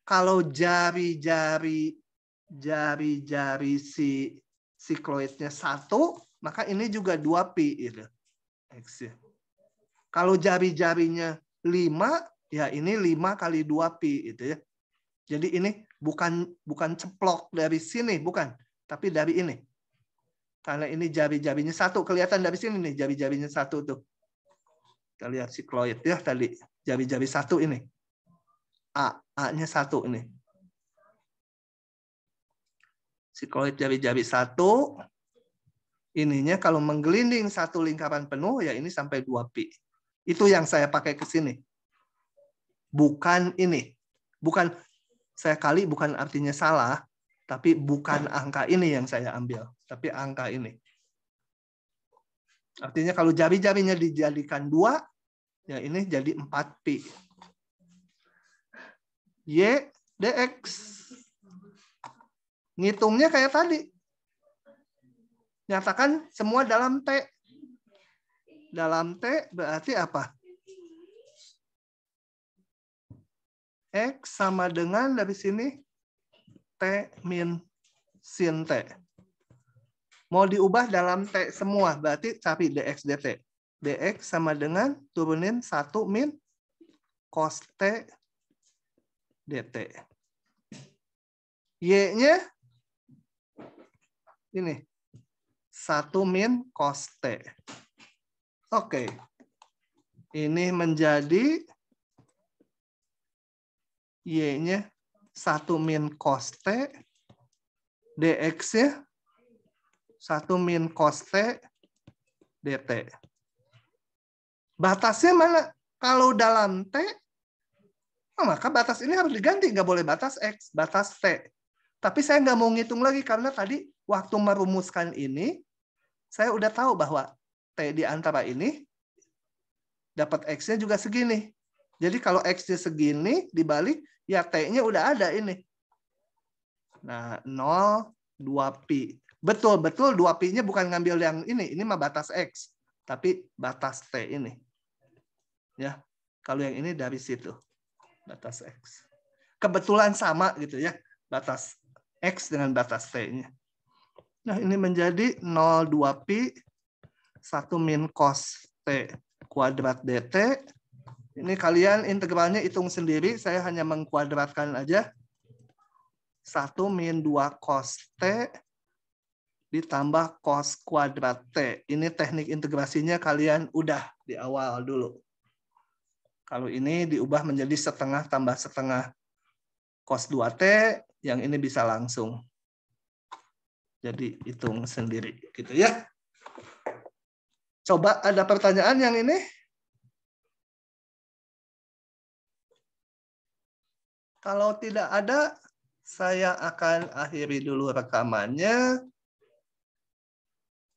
kalau jari-jari si sikloidnya satu, maka ini juga 2pi itu. X-nya. Kalau jari-jarinya 5, ya ini 5 kali 2pi itu ya. Jadi ini bukan ceplok dari sini, bukan, tapi dari ini. Karena ini jari-jarinya satu, kelihatan dari sini nih jari-jarinya satu tuh. Kita lihat sikloid ya tadi, jari-jari satu ini. A-nya satu ini. Sikloid jari-jari satu, ininya kalau menggelinding satu lingkaran penuh, ya ini sampai 2pi. Itu yang saya pakai ke sini. Bukan ini. Bukan, saya kali bukan artinya salah, tapi bukan angka ini yang saya ambil, tapi angka ini. Artinya kalau jari-jarinya dijadikan 2, ya ini jadi 4pi. Y dx. Ngitungnya kayak tadi. Nyatakan semua dalam T. Dalam T berarti apa? X sama dengan dari sini T min sin T. Mau diubah dalam T semua, berarti cari dx dt. Dx sama dengan turunin 1 min cos T dt. Y-nya ini 1 min cos T. Oke. Ini menjadi Y-nya 1 min cos T. Dx-nya 1 min cos T dt. Batasnya mana? Kalau dalam T, maka batas ini harus diganti. Nggak boleh batas X, batas T. Tapi saya nggak mau ngitung lagi karena tadi waktu merumuskan ini, saya udah tahu bahwa T di antara ini dapat X-nya juga segini. Jadi kalau X-nya segini dibalik, ya T-nya udah ada ini. Nah, 0, 2pi. Betul-betul 2pi-nya bukan ngambil yang ini mah batas X. Tapi batas T ini. Ya, kalau yang ini dari situ. Batas X. Kebetulan sama gitu ya. Batas X dengan batas T-nya. Nah, ini menjadi 0,2pi 1 min cos T kuadrat dt. Ini kalian integralnya hitung sendiri. Saya hanya mengkuadratkan aja. 1 min 2 cos T ditambah cos kuadrat T. Ini teknik integrasinya kalian udah di awal dulu. Kalau ini diubah menjadi setengah tambah setengah cos 2T, yang ini bisa langsung. Jadi hitung sendiri. Gitu ya. Coba ada pertanyaan yang ini? Kalau tidak ada, saya akan akhiri dulu rekamannya.